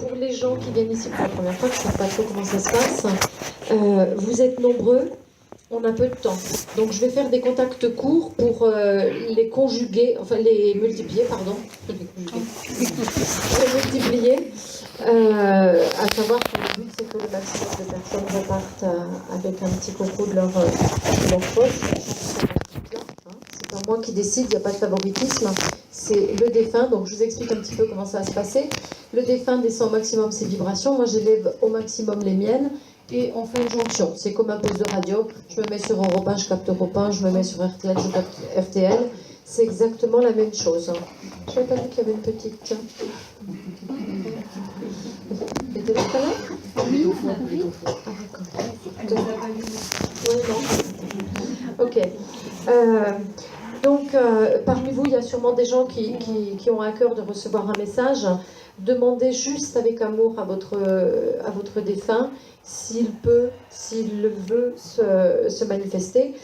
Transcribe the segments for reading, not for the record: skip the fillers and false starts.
pour les gens qui viennent ici pour la première fois, qui ne savent pas trop comment ça se passe, vous êtes nombreux, on a peu de temps. Donc je vais faire des contacts courts pour les conjuguer, enfin les multiplier, pardon. Les multiplier. À savoir que le but c'est que le maximum de personnes repartent avec un petit coucou de leur poche. C'est pas moi qui décide, il n'y a pas de favoritisme. C'est le défunt, donc je vous explique un petit peu comment ça va se passer. Le défunt descend au maximum ses vibrations, moi j'élève au maximum les miennes. Et on fait une jonction. C'est comme un poste de radio. Je me mets sur Europe 1, je capte Europe 1. Je me mets sur RTL, je capte RTL. C'est exactement la même chose. Je n'avais pas vu qu'il y avait une petite. Elle était là tout à l'heure ? Oui, on a compris. Ah, d'accord. Oui, non. Ok. Donc, parmi vous, il y a sûrement des gens qui ont à cœur de recevoir un message. Demandez juste avec amour à votre défunt s'il peut, s'il le veut se manifester.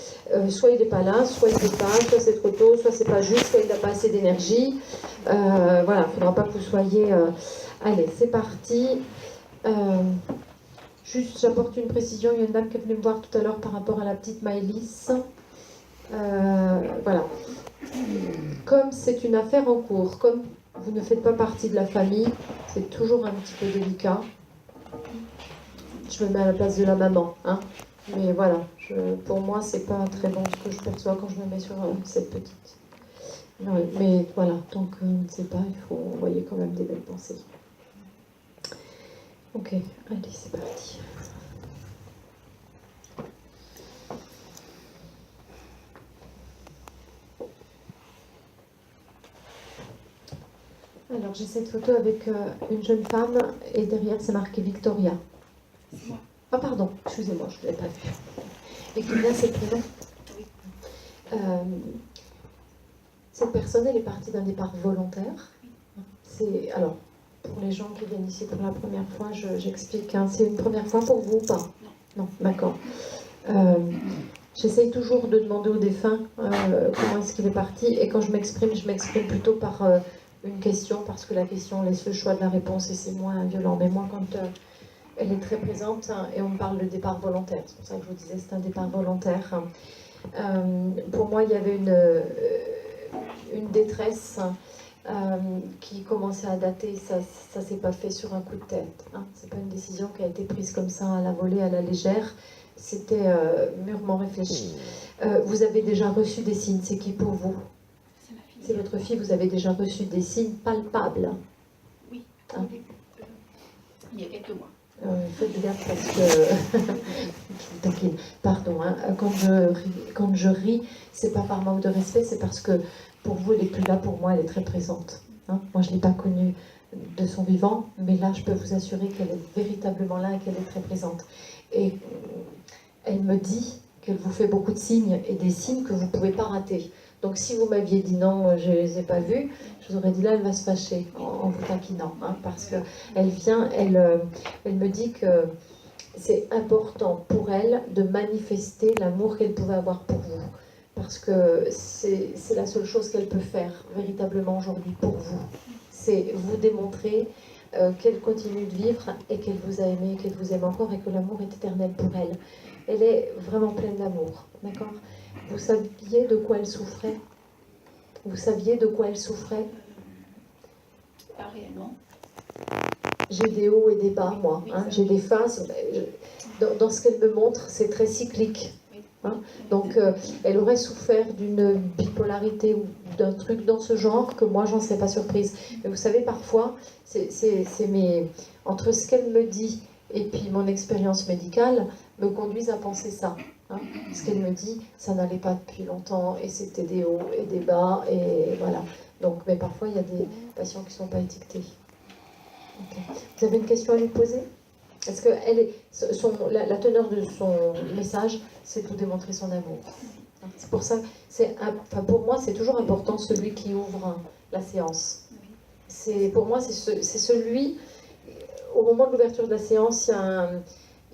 Soit il n'est pas là, soit il ne peut pas, soit c'est trop tôt, soit c'est pas juste, soit il n'a pas assez d'énergie. Voilà, il ne faudra pas que vous soyez... Allez, c'est parti. Juste, j'apporte une précision. Il y a une dame qui est venue me voir tout à l'heure par rapport à la petite Maëlys. Voilà. Comme c'est une affaire en cours, comme vous ne faites pas partie de la famille, c'est toujours un petit peu délicat. Je me mets à la place de la maman, hein. Mais voilà, pour moi, c'est pas très bon ce que je perçois quand je me mets sur cette petite. Non, mais voilà, tant qu'on ne sait pas, il faut envoyer quand même des belles pensées. Ok, allez, c'est parti. Alors, j'ai cette photo avec une jeune femme et derrière, c'est marqué Victoria. Ah, pardon, excusez-moi, je ne l'ai pas vu. Victoria, c'est le prénom ? Oui. Cette personne, elle est partie d'un départ volontaire. Alors, pour les gens qui viennent ici pour la première fois, j'explique. Hein, c'est une première fois pour vous ou pas ? Non, d'accord. J'essaye toujours de demander au défunt comment est-ce qu'il est parti. Et quand je m'exprime plutôt par une question, parce que la question laisse le choix de la réponse et c'est moins violent. Mais moi, quand elle est très présente, hein, et on me parle de départ volontaire, c'est pour ça que je vous disais c'est un départ volontaire. Pour moi, il y avait une détresse qui commençait à dater. Ça s'est pas fait sur un coup de tête. Hein. C'est pas une décision qui a été prise comme ça à la volée, à la légère. C'était mûrement réfléchi. Vous avez déjà reçu des signes. C'est qui pour vous ? C'est votre fille. Vous avez déjà reçu des signes palpables. Oui. Hein? Il y a quelques mois. Faites gaffe parce que taquine. Pardon, hein. Quand je ris, c'est pas par manque de respect, c'est parce que pour vous, elle est plus là, pour moi, elle est très présente. Hein. Moi, je l'ai pas connue de son vivant, mais là, je peux vous assurer qu'elle est véritablement là et qu'elle est très présente. Et elle me dit qu'elle vous fait beaucoup de signes et des signes que vous ne pouvez pas rater. Donc si vous m'aviez dit non, je ne les ai pas vus, je vous aurais dit là, elle va se fâcher en vous taquinant. Hein, parce qu'elle vient, elle me dit que c'est important pour elle de manifester l'amour qu'elle pouvait avoir pour vous. Parce que c'est la seule chose qu'elle peut faire véritablement aujourd'hui pour vous. C'est vous démontrer qu'elle continue de vivre et qu'elle vous a aimé, qu'elle vous aime encore et que l'amour est éternel pour elle. Elle est vraiment pleine d'amour, d'accord ? Vous saviez de quoi elle souffrait ? Vous saviez de quoi elle souffrait ? Pas réellement. J'ai des hauts et des bas, moi. Hein, j'ai des phases. Dans ce qu'elle me montre, c'est très cyclique. Hein, donc, elle aurait souffert d'une bipolarité ou d'un truc dans ce genre que moi, j'en serais pas surprise. Mais vous savez, parfois, entre ce qu'elle me dit et puis mon expérience médicale me conduisent à penser ça. Hein. Ce qu'elle me dit, ça n'allait pas depuis longtemps et c'était des hauts et des bas et voilà. Donc, mais parfois, il y a des patients qui ne sont pas étiquetés. Okay. Vous avez une question à lui poser ? Est-ce que la teneur de son message, c'est de vous démontrer son amour. C'est pour ça, pour moi, c'est toujours important celui qui ouvre la séance. Pour moi, c'est celui, au moment de l'ouverture de la séance,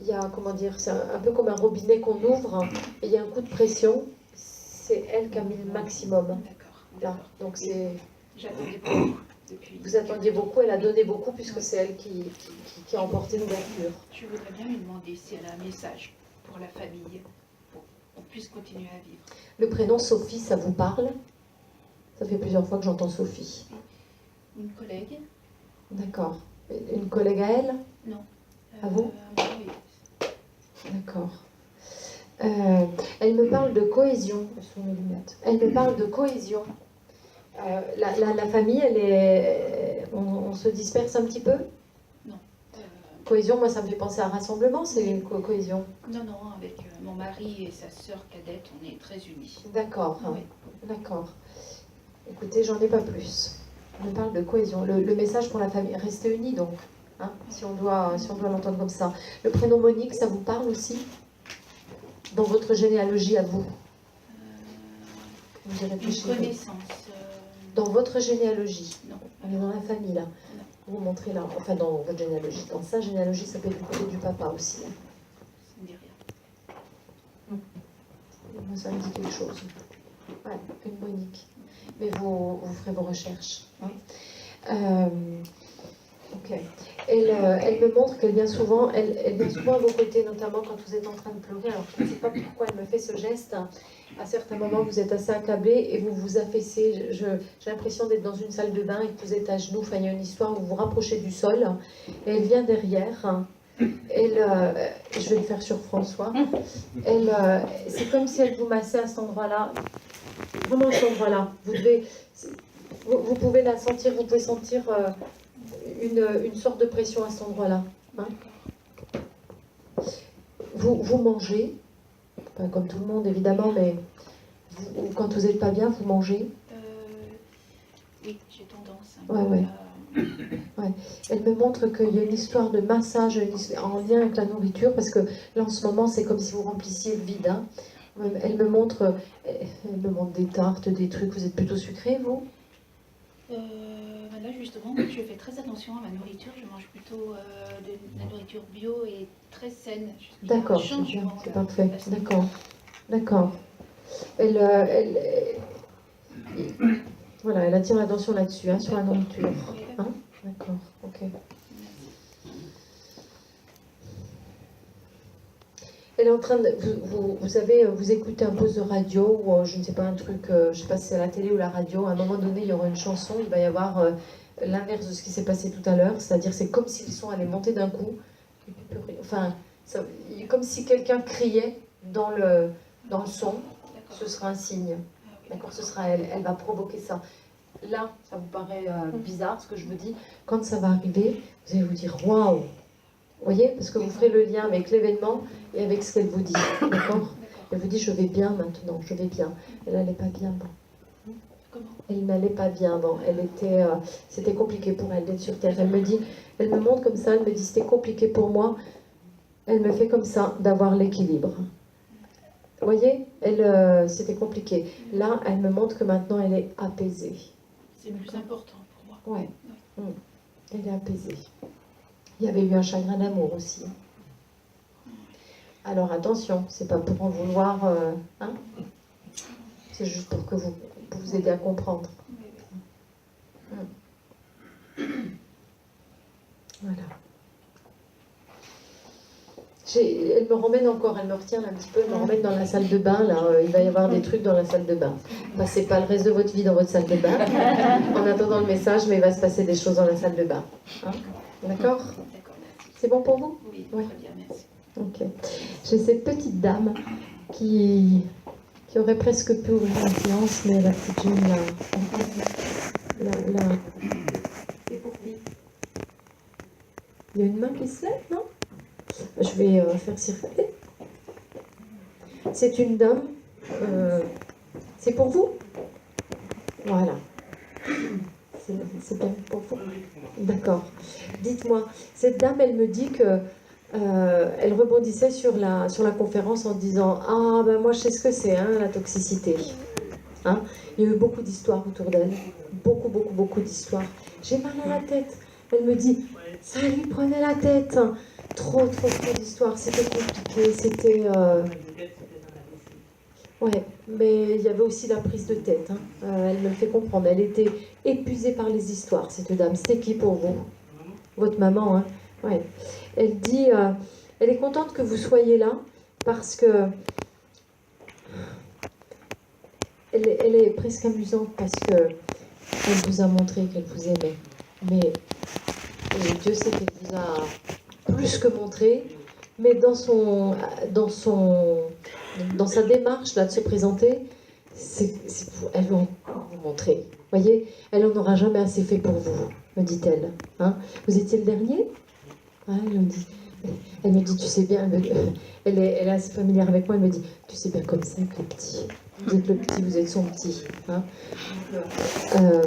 il y a comment dire, c'est un peu comme un robinet qu'on ouvre, et il y a un coup de pression, c'est elle qui a mis le maximum. D'accord. Là, donc c'est... J'attendais pas. depuis. Vous attendiez beaucoup, elle a donné beaucoup puisque c'est elle qui a emporté l'ouverture. Je voudrais bien lui demander si elle a un message pour la famille, pour qu'on puisse continuer à vivre. Le prénom Sophie, ça vous parle? Ça fait plusieurs fois que j'entends Sophie. Une collègue? D'accord. Une collègue à elle? Non. À vous? Oui. D'accord. Elle me parle de cohésion. Ce sont mes lunettes. Elle me parle de cohésion. La famille, on se disperse un petit peu? Non. Cohésion, moi, ça me fait penser à rassemblement, c'est une cohésion. Non, avec mon mari et sa sœur cadette, on est très unis. D'accord. Oui. D'accord. Écoutez, j'en ai pas plus. On me parle de cohésion. Le message pour la famille, restez unis donc, hein, si on doit l'entendre comme ça. Le prénom Monique, ça vous parle aussi? Dans votre généalogie à vous? Vous y Une réfléchissez. connaissance. Dans votre généalogie? Non. On est dans la famille là. Vous montrez là, enfin dans votre généalogie. Dans sa généalogie, ça peut être du côté du papa aussi. Ça ne dit rien. Moi, ça me dit quelque chose. Ouais, une Monique. Mais vous ferez vos recherches. Hein. Ok. Elle me montre qu'elle vient souvent, elle vient souvent à vos côtés, notamment quand vous êtes en train de pleurer. Alors, je ne sais pas pourquoi elle me fait ce geste. À certains moments, vous êtes assez accablé et vous vous affaissez. J'ai l'impression d'être dans une salle de bain et que vous êtes à genoux. Enfin, il y a une histoire où vous vous rapprochez du sol. Et elle vient derrière. Je vais le faire sur François. C'est comme si elle vous massait à cet endroit-là. Vraiment à cet endroit-là. Vous pouvez la sentir, vous pouvez sentir une sorte de pression à cet endroit-là. Hein. Vous mangez, pas comme tout le monde évidemment, mais quand vous n'êtes pas bien, vous mangez. Oui, j'ai tendance. Ouais. Elle me montre qu'il y a une histoire de massage en lien avec la nourriture, parce que là en ce moment c'est comme si vous remplissiez le vide. Hein. Elle me montre des tartes, des trucs. Vous êtes plutôt sucré, vous? Là justement, je fais très attention à ma nourriture. Je mange plutôt de la nourriture bio et très saine. D'accord, c'est parfait. D'accord. Voilà, elle attire l'attention là-dessus, hein, sur la nourriture. Hein? D'accord, ok. Elle est en train de... Vous savez, vous écoutez un poste de radio ou je ne sais pas, un truc, je ne sais pas si c'est la télé ou la radio, à un moment donné, il y aura une chanson, il va y avoir l'inverse de ce qui s'est passé tout à l'heure, c'est-à-dire c'est comme si le son allait monter d'un coup, enfin, comme si quelqu'un criait dans le son, ce sera un signe. D'accord, ce sera elle, elle va provoquer ça. Là, ça vous paraît bizarre ce que je vous dis, quand ça va arriver, vous allez vous dire waouh! Vous voyez, parce que vous ferez le lien avec l'événement et avec ce qu'elle vous dit, d'accord? Elle vous dit je vais bien maintenant, je vais bien. Elle n'allait pas bien avant. Comment? Elle n'allait pas bien avant. C'était compliqué pour elle d'être sur terre. Elle me montre comme ça, elle me dit c'était compliqué pour moi. Elle me fait comme ça d'avoir l'équilibre. Vous voyez, c'était compliqué. Là, elle me montre que maintenant elle est apaisée. C'est le plus important pour moi. Ouais. Elle est apaisée. Il y avait eu un chagrin d'amour aussi. Alors attention, c'est pas pour en vouloir, hein? C'est juste pour vous aider à comprendre. Voilà. Elle me ramène encore, elle me retient un petit peu, elle me ramène dans la salle de bain, là, il va y avoir des trucs dans la salle de bain. Passez pas le reste de votre vie dans votre salle de bain, en attendant le message, mais il va se passer des choses dans la salle de bain. Hein? D'accord? C'est bon pour vous? Oui, très bien, merci. Ok. J'ai cette petite dame qui aurait presque pu ouvrir la séance, mais la petite June, c'est pour qui? Il y a une main qui se lève, non? Je vais faire circuler. C'est une dame. C'est pour vous? Voilà. C'est bien pour vous? D'accord. Dites-moi, cette dame, elle me dit que elle rebondissait sur la conférence en disant « Ah, ben moi, je sais ce que c'est, hein, la toxicité. Hein » Il y a eu beaucoup d'histoires autour d'elle. Beaucoup d'histoires. J'ai mal à la tête. Elle me dit « Ça lui prenait la tête. » Trop d'histoires. C'était compliqué. C'était... Ouais, mais il y avait aussi la prise de tête. Hein. Elle me le fait comprendre. Elle était épuisée par les histoires, cette dame. C'était qui pour vous? Votre maman, hein? Ouais. Elle dit, elle est contente que vous soyez là parce que elle est presque amusante parce que elle vous a montré qu'elle vous aimait. Mais Dieu sait qu'elle vous a plus que montré. Mais dans son, dans sa démarche là de se présenter, elle veut encore vous montrer. Voyez, elle en aura jamais assez fait pour vous, me dit-elle. Hein, vous étiez le dernier? Ah, elle me dit, tu sais bien, elle est assez familière avec moi, elle me dit, tu sais bien comme ça avec le petit. Vous êtes le petit, vous êtes son petit. Hein. Euh,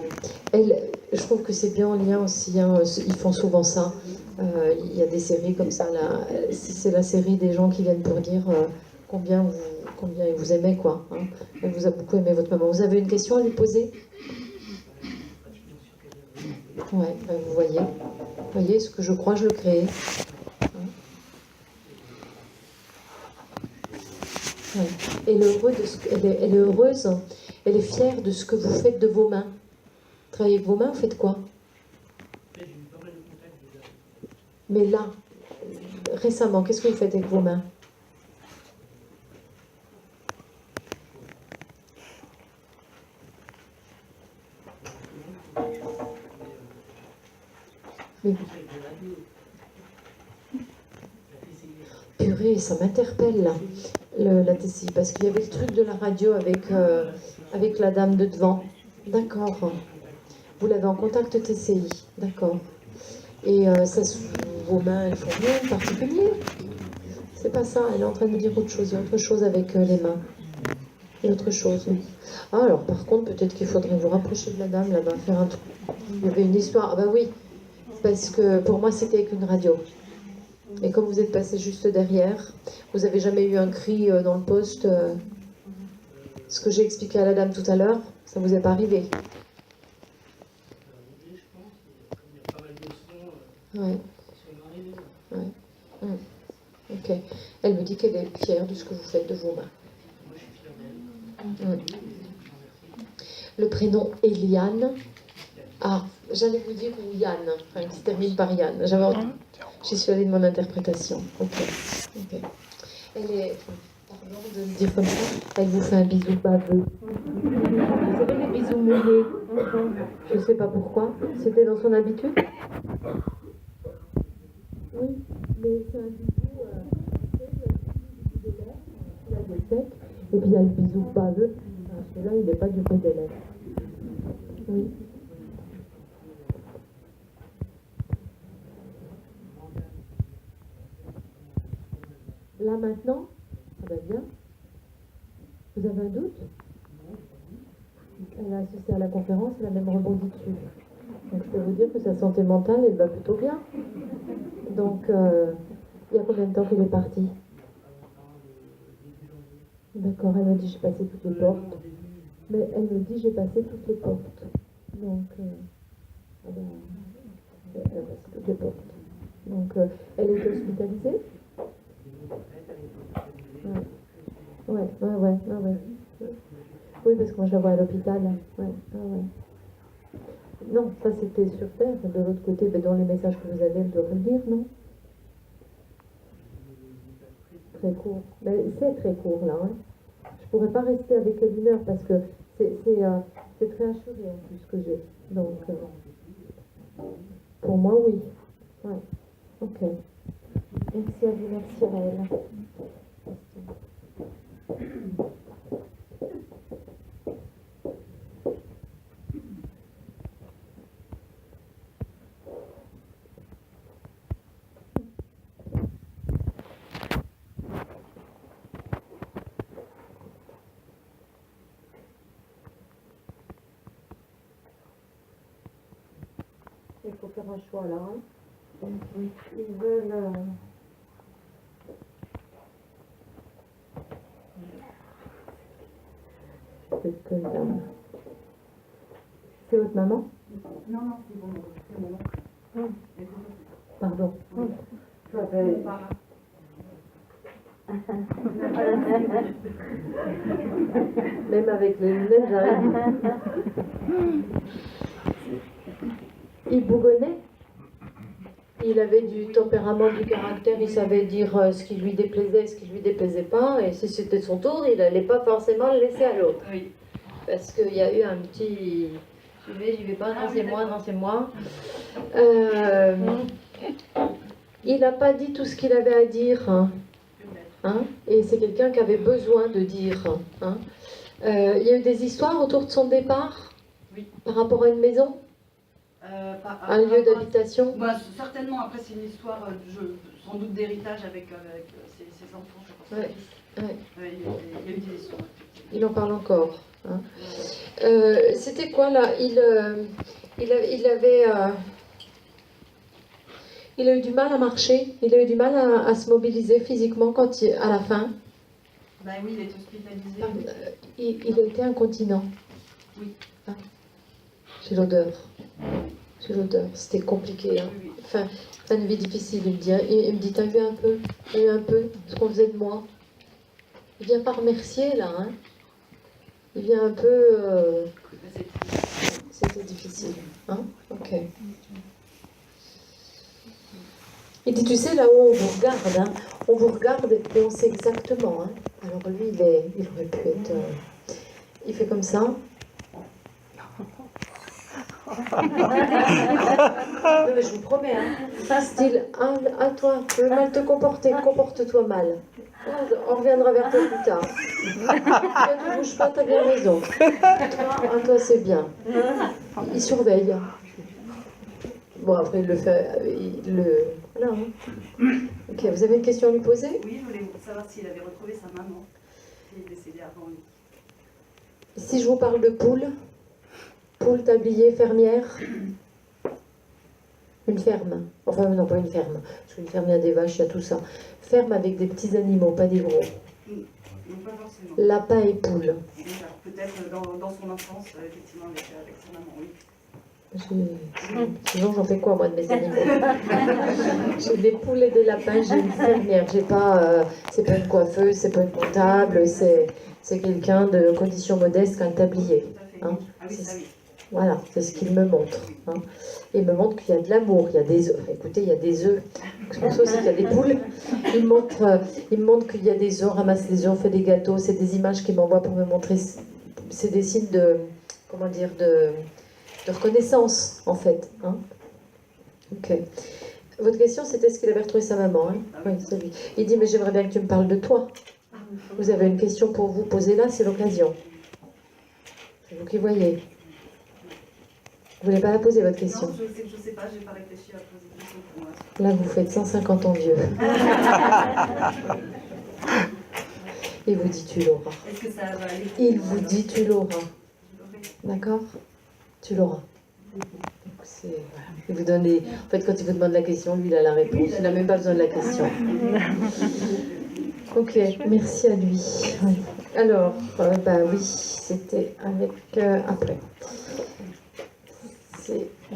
je trouve que c'est bien en lien aussi, hein, ils font souvent ça. Il y a des séries comme ça, là. C'est la série des gens qui viennent pour dire combien ils vous aimaient, quoi. Hein. Elle vous a beaucoup aimé, votre maman. Vous avez une question à lui poser? Ouais, ben vous voyez, ce que je crois, je le crée. Ouais. Elle est heureuse, elle est fière de ce que vous faites de vos mains. Travaillez avec vos mains, vous faites quoi? Mais là, récemment, qu'est-ce que vous faites avec vos mains? Mais, purée, ça m'interpelle là, la TCI, parce qu'il y avait le truc de la radio avec la dame de devant. D'accord. Vous l'avez en contact TCI, d'accord. Et vos mains, elles font rien de particulier? C'est pas ça, elle est en train de me dire autre chose. Il y a autre chose avec les mains. Il y a autre chose. Ah, alors par contre, peut-être qu'il faudrait vous rapprocher de la dame là-bas, faire un truc. Il y avait une histoire. Ah bah oui, parce que pour moi, c'était avec une radio. Et comme vous êtes passé juste derrière, vous avez jamais eu un cri dans le poste. Ce que j'ai expliqué à la dame tout à l'heure, ça vous est pas arrivé? Ouais. Ouais. Ok. Elle me dit qu'elle est fière de ce que vous faites de vos mains. Le prénom Eliane. Ah, j'allais vous dire ou Yann, enfin, qui se termine par Yann. J'y suis allée de mon interprétation. Ok. Elle est, pardon de le dire comme ça, elle vous fait un bisou baveux. Vous savez les bisous mouillés? Je ne sais pas pourquoi. C'était dans son habitude? Oui, mais c'est un bisou, il y a des secs, et puis il y a le bisou baveux. Celui-là, il n'est pas du côté des lèvres. Oui. Là maintenant, ça va bien. Vous avez un doute? Elle a assisté à la conférence, elle a même rebondi dessus. Donc je peux vous dire que sa santé mentale, elle va plutôt bien. Donc, il y a combien de temps qu'elle est partie? D'accord, elle me dit j'ai passé toutes les portes. Mais elle me dit j'ai passé toutes les portes. Donc, elle a passé toutes les portes. Donc, elle est hospitalisée? Ouais. Oui, parce que moi je la vois à l'hôpital. Ouais. Non, ça c'était sur Terre. De l'autre côté, dans les messages que vous avez, elle doit vous le dire, non? Très court. Mais c'est très court là. Hein. Je pourrais pas rester avec elle une heure parce que c'est très assuré en plus que j'ai. Donc, pour moi, oui. Ouais. Ok. Merci à vous, merci Raël. Il faut faire un choix là. Hein. Ils veulent. C'est votre maman? Non, c'est mon oncle. Pardon. Même avec les lunettes, j'arrive. Il bougonnait. Il avait du tempérament, du caractère, il savait dire ce qui lui déplaisait, ce qui lui déplaisait pas, et si c'était son tour, il n'allait pas forcément le laisser à l'autre. Oui. Parce qu'il y a eu un petit... J'y vais pas, non c'est moi, non c'est moi. Il n'a pas dit tout ce qu'il avait à dire. Hein, et c'est quelqu'un qui avait besoin de dire. Hein. Il y a eu des histoires autour de son départ. Oui. Par rapport à une maison, un lieu d'habitation. Bah, certainement, après c'est une histoire sans doute d'héritage avec ses enfants, je pense. Ouais, ouais. Il y a eu des histoires. Il en parle encore. Hein. C'était quoi là il a eu du mal à marcher, il a eu du mal à se mobiliser physiquement à la fin. Ben oui, il est hospitalisé. Il a été incontinent. Oui. Hein. J'ai l'odeur. C'était compliqué. Hein. Oui. Fin de vie difficile, il me dit, t'as vu un peu ce qu'on faisait de moi. Il vient pas remercier là. Hein. Il vient un peu... C'était difficile. Hein. Ok. Il dit, tu sais, là où on vous regarde, hein, on vous regarde et on sait exactement. Hein. Alors lui, il aurait pu être... il fait comme ça. Non mais je vous promets, hein. Style, à toi, tu veux mal te comporter, comporte-toi mal. On reviendra vers toi plus tard. Toi, tu bouges pas, t'as bien raison. Toi, c'est bien. Il surveille. Bon, après, il le fait... Voilà. Hein. Ok, vous avez une question à lui poser? Oui, je voulais savoir s'il avait retrouvé sa maman, qui est décédée avant lui. Si je vous parle de poule, tablier, fermière, une ferme. Enfin, non, pas une ferme. Parce qu'une ferme, il y a des vaches, il y a tout ça. Ferme avec des petits animaux, pas des gros. Non, pas forcément. Lapin et poule. Peut-être dans son enfance, effectivement, avec sa maman, oui. Sinon, j'en fais quoi, moi, de mes animaux? J'ai des poules et des lapins, j'ai une fermière. J'ai pas, c'est pas une coiffeuse, c'est pas une comptable, c'est quelqu'un de condition modeste qu'un tablier. Hein. Ah oui, ça oui. Voilà, c'est ce qu'il me montre. Hein. Il me montre qu'il y a de l'amour, il y a des œufs. Écoutez, il y a des œufs. Je pense aussi qu'il y a des poules. Il me montre qu'il y a des œufs, on ramasse des œufs, on fait des gâteaux. C'est des images qu'il m'envoie pour me montrer. C'est des signes de, comment dire, de reconnaissance, en fait. Hein. Ok. Votre question, c'était est-ce qu'il avait retrouvé sa maman? Hein. Oui, c'est lui. Il dit, mais j'aimerais bien que tu me parles de toi. Vous avez une question pour vous, posez-la, c'est l'occasion. C'est vous qui voyez. Vous voulez pas la poser, votre question? Non, je sais pas, j'ai pas réfléchi à poser des questions pour moi. Là, vous faites 150 ans vieux. Et vous dit, tu l'auras. Est-ce que ça va aller? Il vous dit, tu l'auras. D'accord? Tu l'auras. Voilà. Il vous donne En fait, quand il vous demande la question, lui, il a la réponse. Il n'a même pas besoin de la question. Ok, merci à lui. Oui. Alors, oui, c'était avec... après.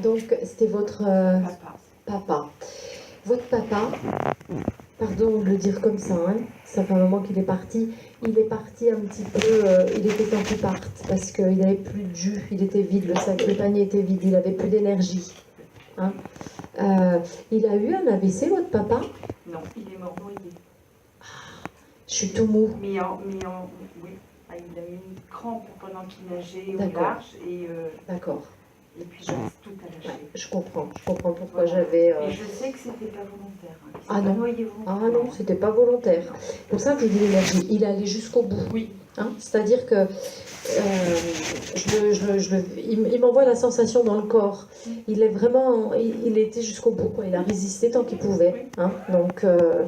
Donc, c'était votre papa. Votre papa, pardon de le dire comme ça, hein, ça fait un moment qu'il est parti. Il est parti un petit peu, il était temps qu'il parte, parce qu'il n'avait plus de jus, il était vide, le panier était vide, il n'avait plus d'énergie. Hein. Il a eu un AVC, votre papa? Non, il est mort noyé. Je suis tout mou. Oui. Ah, il a eu une crampe pendant qu'il nageait au D'accord. large et D'accord. puis je laisse tout à lâcher. Ouais, je comprends pourquoi j'avais... Et je sais que c'était pas volontaire. Hein, Ah non. Noyé Ah non, c'était pas volontaire. C'est pour ça que je dis l'énergie. Il allait jusqu'au bout. Oui. Hein, c'est-à-dire que il m'envoie la sensation dans le corps. Il est vraiment... Il était jusqu'au bout. Quoi. Il a résisté tant qu'il pouvait. Hein, donc, il ne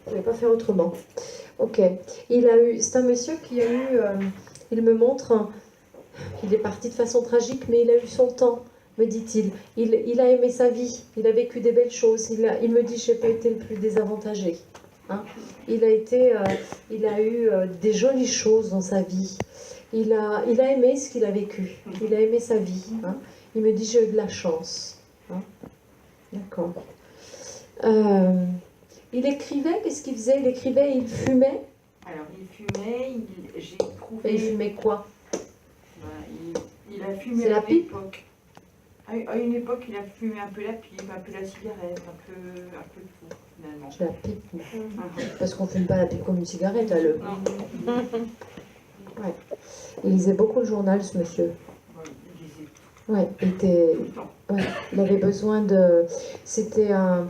pouvait pas faire autrement. Ok. C'est un monsieur qui a eu... il me montre... Il est parti de façon tragique, mais il a eu son temps, me dit-il. Il a aimé sa vie, il a vécu des belles choses. Il me dit, je n'ai pas été le plus désavantagé. Hein. Il a eu des jolies choses dans sa vie. Il a aimé ce qu'il a vécu. Il a aimé sa vie. Hein. Il me dit, j'ai eu de la chance. Hein. D'accord. Il écrivait, qu'est-ce qu'il faisait? Il écrivait et il fumait? Alors, il fumait, j'ai trouvé... Et il fumait quoi? Il a fumé C'est la à pipe? l'époque. À une époque, il a fumé un peu la pipe, un peu la cigarette, un peu de tout, finalement. Je la pipe, moi. Parce qu'on ne fume pas la pipe comme une cigarette, là, le... Non. Ouais. Il lisait beaucoup le journal, ce monsieur. Ouais, il disait Ouais, il était... tout le temps. Ouais, il avait besoin de... C'était un...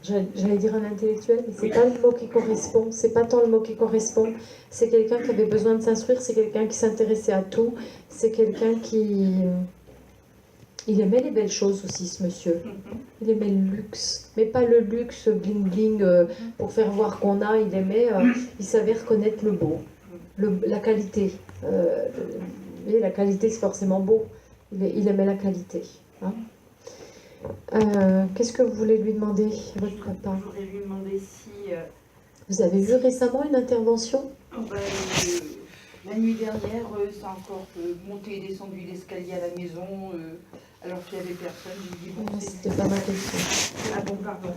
J'allais dire un intellectuel, mais c'est pas le mot qui correspond. C'est pas tant le mot qui correspond. C'est quelqu'un qui avait besoin de s'instruire. C'est quelqu'un qui s'intéressait à tout. C'est quelqu'un qui... Il aimait les belles choses aussi, ce monsieur. Il aimait le luxe. Mais pas le luxe bling-bling pour faire voir qu'on a. Il aimait... il savait reconnaître le beau. La qualité. Et la qualité, c'est forcément beau. Il aimait la qualité. Hein. Qu'est-ce que vous voulez lui demander, votre papa? Je voudrais lui demander si... Vous avez vu récemment une intervention? La nuit dernière, ça a encore monté et descendu l'escalier à la maison, alors qu'il n'y avait personne. J'ai dit, bon, Non, c'était pas ma question. Ah bon, pardon.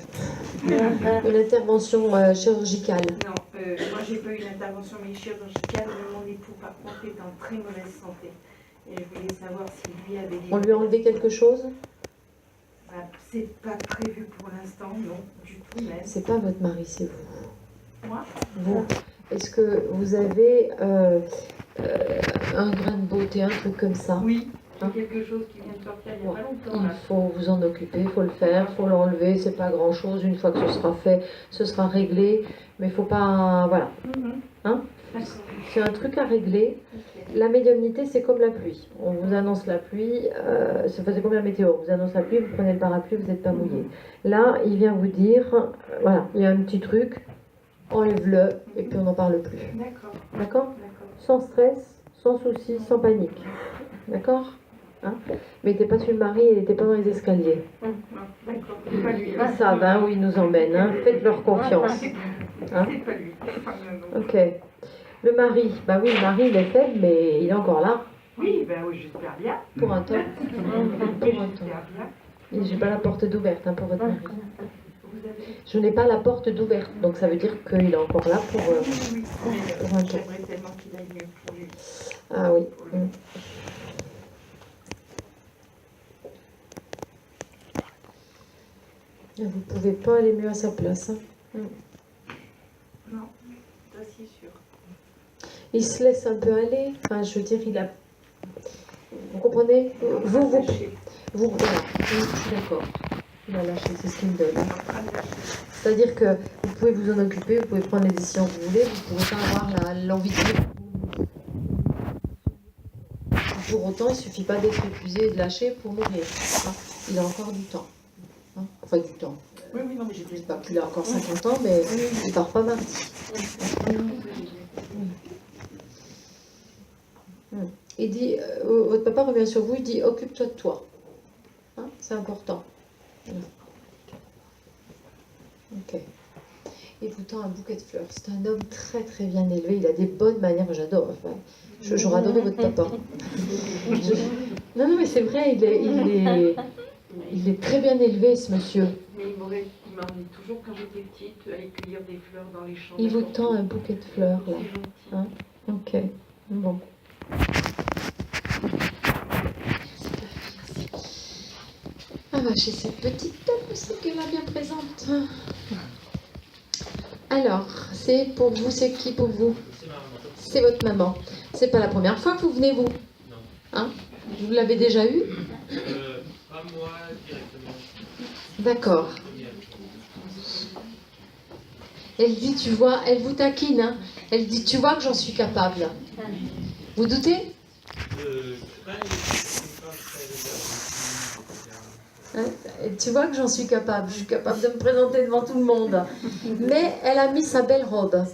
Une intervention chirurgicale. Non, moi j'ai pas eu une intervention mais chirurgicale, mais mon époux par contre est en très mauvaise santé. Et je voulais savoir si lui avait des... On lui a enlevé quelque chose? C'est pas prévu pour l'instant, non, du tout même. C'est pas votre mari, c'est vous. Moi? Vous. Est-ce que vous avez un grain de beauté, un truc comme ça? Oui, Hein? c'est quelque chose qui vient de sortir il n'y a pas longtemps. Il Là. faut vous en occuper, il faut le faire, il faut l'enlever, c'est pas grand chose. Une fois que ce sera fait, ce sera réglé. Mais il faut pas. Voilà. Hein? D'accord. C'est un truc à régler. La médiumnité, c'est comme la pluie. On vous annonce la pluie, c'est comme la météo. On vous annonce la pluie, vous prenez le parapluie, vous n'êtes pas mouillé. Là, il vient vous dire, voilà, il y a un petit truc, enlève-le, et puis on n'en parle plus. D'accord, D'accord? d'accord. Sans stress, sans souci, sans panique. D'accord? Hein? Mettez pas sur le mari, il n'était pas dans les escaliers. Non, d'accord, c'est pas lui. Ils savent, hein, où ils nous emmènent. Hein. Faites-leur confiance. Hein? C'est pas lui. Non. Ok. Le mari, bah oui, le mari, il est faible, mais il est encore là. Oui, ben oui, j'espère bien. Pour un temps. Pour un temps. J'espère bien. Et j'ai pas la porte d'ouverte hein, pour votre mari. Vous avez... Je n'ai pas la porte d'ouverte, donc ça veut dire qu'il est encore là pour Oui, un temps. j'aimerais tellement qu'il aille mieux pour lui. Ah oui. Vous pouvez pas aller mieux à sa place. Hein. Non, ça c'est sûr. Il se laisse un peu aller. Enfin, je veux dire, il a. Vous comprenez? Vous, voilà. Oui, je suis d'accord. Il a lâché, c'est ce qu'il me donne. C'est-à-dire que vous pouvez vous en occuper, vous pouvez prendre les décisions que vous voulez, vous ne pouvez pas avoir l'envie de vivre. Pour autant, il ne suffit pas d'être épuisé et de lâcher pour mourir. Hein. Il a encore du temps. Hein. Enfin, du temps. Oui, non, mais j'ai Je ne sais pas qu'il a encore 50 ans, mais il ne part pas mardi. Il dit, votre papa revient sur vous, il dit, occupe-toi de toi. Hein, c'est important. Ok. Il vous tend un bouquet de fleurs. C'est un homme très très bien élevé. Il a des bonnes manières. J'adore. Enfin, j'aurais adoré votre papa. Non, mais c'est vrai. Il est très bien élevé, ce monsieur. Mais il m'emmenait toujours quand j'étais petite aller cueillir des fleurs dans les champs. Il vous tend un bouquet de fleurs là. Hein? Ok. Bon. Ah bah chez cette petite tête aussi qu'elle a bien présente. Alors, c'est pour vous, c'est qui pour vous? C'est votre maman. C'est pas la première fois que vous venez, vous? Non. Hein? Vous l'avez déjà eu? Pas moi directement. D'accord. Elle dit, tu vois, elle vous taquine, hein? Elle dit, tu vois que j'en suis capable. Vous doutez? Hein? Tu vois que j'en suis capable. Je suis capable de me présenter devant tout le monde. Mais elle a mis sa belle robe.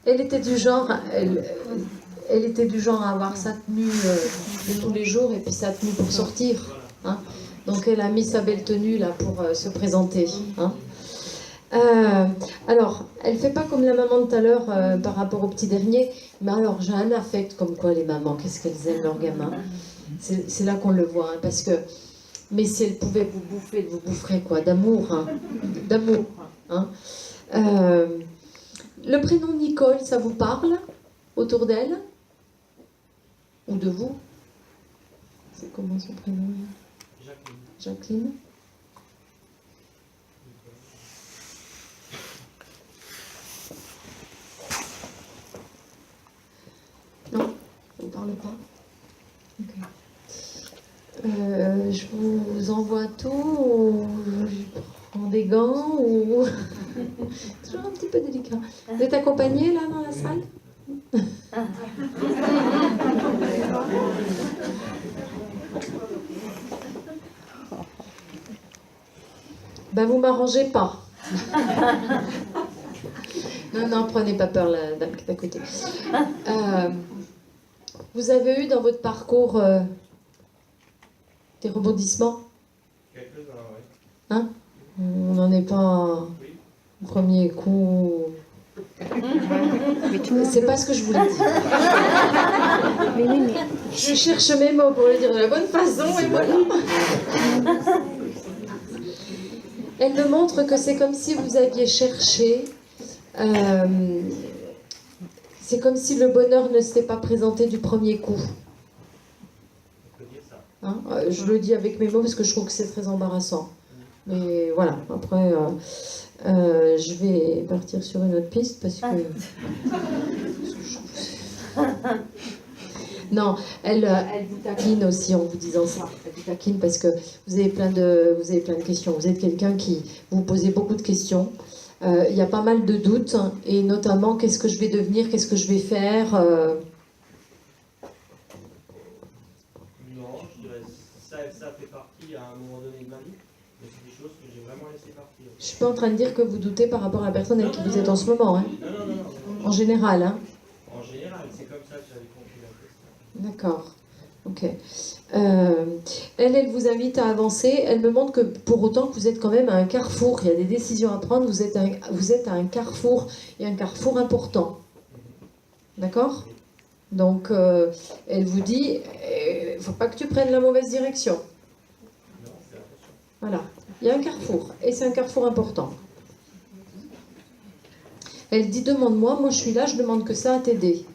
Elle était du genre, elle était du genre à avoir sa tenue de tous les jours et puis sa tenue pour sortir. Hein? Donc elle a mis sa belle tenue là pour se présenter. Hein? Alors, elle fait pas comme la maman de tout à l'heure par rapport au petit dernier, mais alors j'ai un affect comme quoi les mamans, qu'est-ce qu'elles aiment leurs gamins. C'est là qu'on le voit, hein, parce que, mais si elle pouvait vous bouffer, elle vous boufferait quoi, d'amour, hein, d'amour. Hein. Le prénom Nicole, ça vous parle autour d'elle? Ou de vous? C'est comment son prénom? Jacqueline. Jacqueline? Non, ça ne vous parle pas? Ok. Je vous envoie tout ou je prends des gants ou... C'est toujours un petit peu délicat. Vous êtes accompagné là dans la salle? Ben vous m'arrangez pas. Non, non, prenez pas peur la dame qui est à côté. Vous avez eu dans votre parcours des rebondissements? Quelques-uns, oui. Hein? On n'en est pas Oui. au premier coup. C'est pas ce que je voulais dire. Je cherche mes mots pour le dire de la bonne façon et voilà. Elle me montre que c'est comme si vous aviez cherché. C'est comme si le bonheur ne s'était pas présenté du premier coup. On peut dire ça. Hein, je le dis avec mes mots parce que je trouve que c'est très embarrassant. Mais voilà, après, je vais partir sur une autre piste parce que... Non, elle vous taquine aussi en vous disant ça. Elle vous taquine parce que vous avez plein de questions. Vous êtes quelqu'un qui vous posez beaucoup de questions. Il y a pas mal de doutes, hein, et notamment qu'est-ce que je vais devenir, qu'est-ce que je vais faire. Non, je dirais ça fait partie à un moment donné de ma vie, mais c'est des choses que j'ai vraiment laissé partir. Je suis pas en train de dire que vous doutez par rapport à la personne avec qui vous êtes en ce moment. Hein. Non. En général. Hein. En général, c'est comme ça que j'avais compris la question. D'accord. Ok. Elle vous invite à avancer. Elle me montre que pour autant que vous êtes quand même à un carrefour. Il y a des décisions à prendre. Vous êtes à un carrefour et un carrefour important. D'accord? Donc, elle vous dit, il ne faut pas que tu prennes la mauvaise direction. Non, c'est attention. Voilà. Il y a un carrefour et c'est un carrefour important. Elle dit, demande-moi. Moi, je suis là. Je demande que ça à t'aider.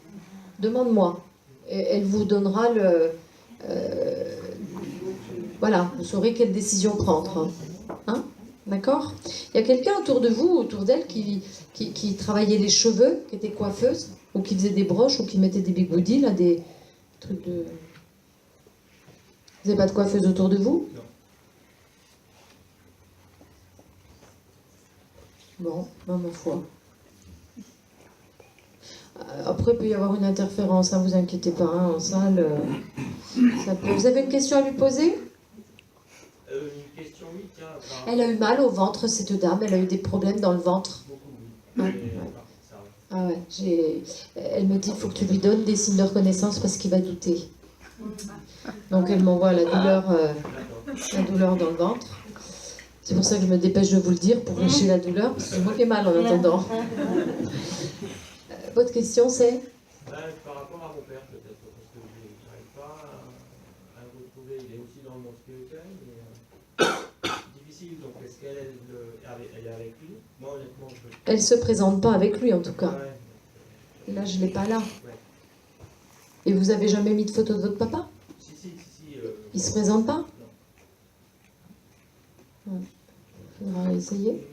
Demande-moi. Et elle vous donnera le... voilà, vous saurez quelle décision prendre. Hein? D'accord? Il y a quelqu'un autour de vous, autour d'elle, qui travaillait les cheveux, qui était coiffeuse, ou qui faisait des broches, ou qui mettait des bigoudis, là, des trucs de... Vous n'avez pas de coiffeuse autour de vous? Non. Bon, ben, ma foi. Après, il peut y avoir une interférence, hein, vous inquiétez pas, hein, en salle. Ça peut... Vous avez une question à lui poser? Une question, oui, tiens. Elle a eu mal au ventre, cette dame, elle a eu des problèmes dans le ventre. Beaucoup, oui. Ouais. Mais à part ça, oui. Ah ouais, elle me dit il faut que tu lui donnes des signes de reconnaissance parce qu'il va douter. Donc elle m'envoie la douleur dans le ventre. C'est pour ça que je me dépêche de vous le dire, pour lâcher la douleur, parce que je me fais mal en attendant. Votre question c'est? Par rapport à mon père, peut-être, parce que je n'arrive pas à le retrouver. Il est aussi dans le monde spirituel, mais difficile. Donc, est-ce qu'elle est avec lui? Moi, honnêtement, je peux. Elle se présente pas avec lui en tout cas. Ouais. Et là, je l'ai pas là. Ouais. Et vous avez jamais mis de photo de votre papa? Si. Il se présente pas? Il faudra essayer.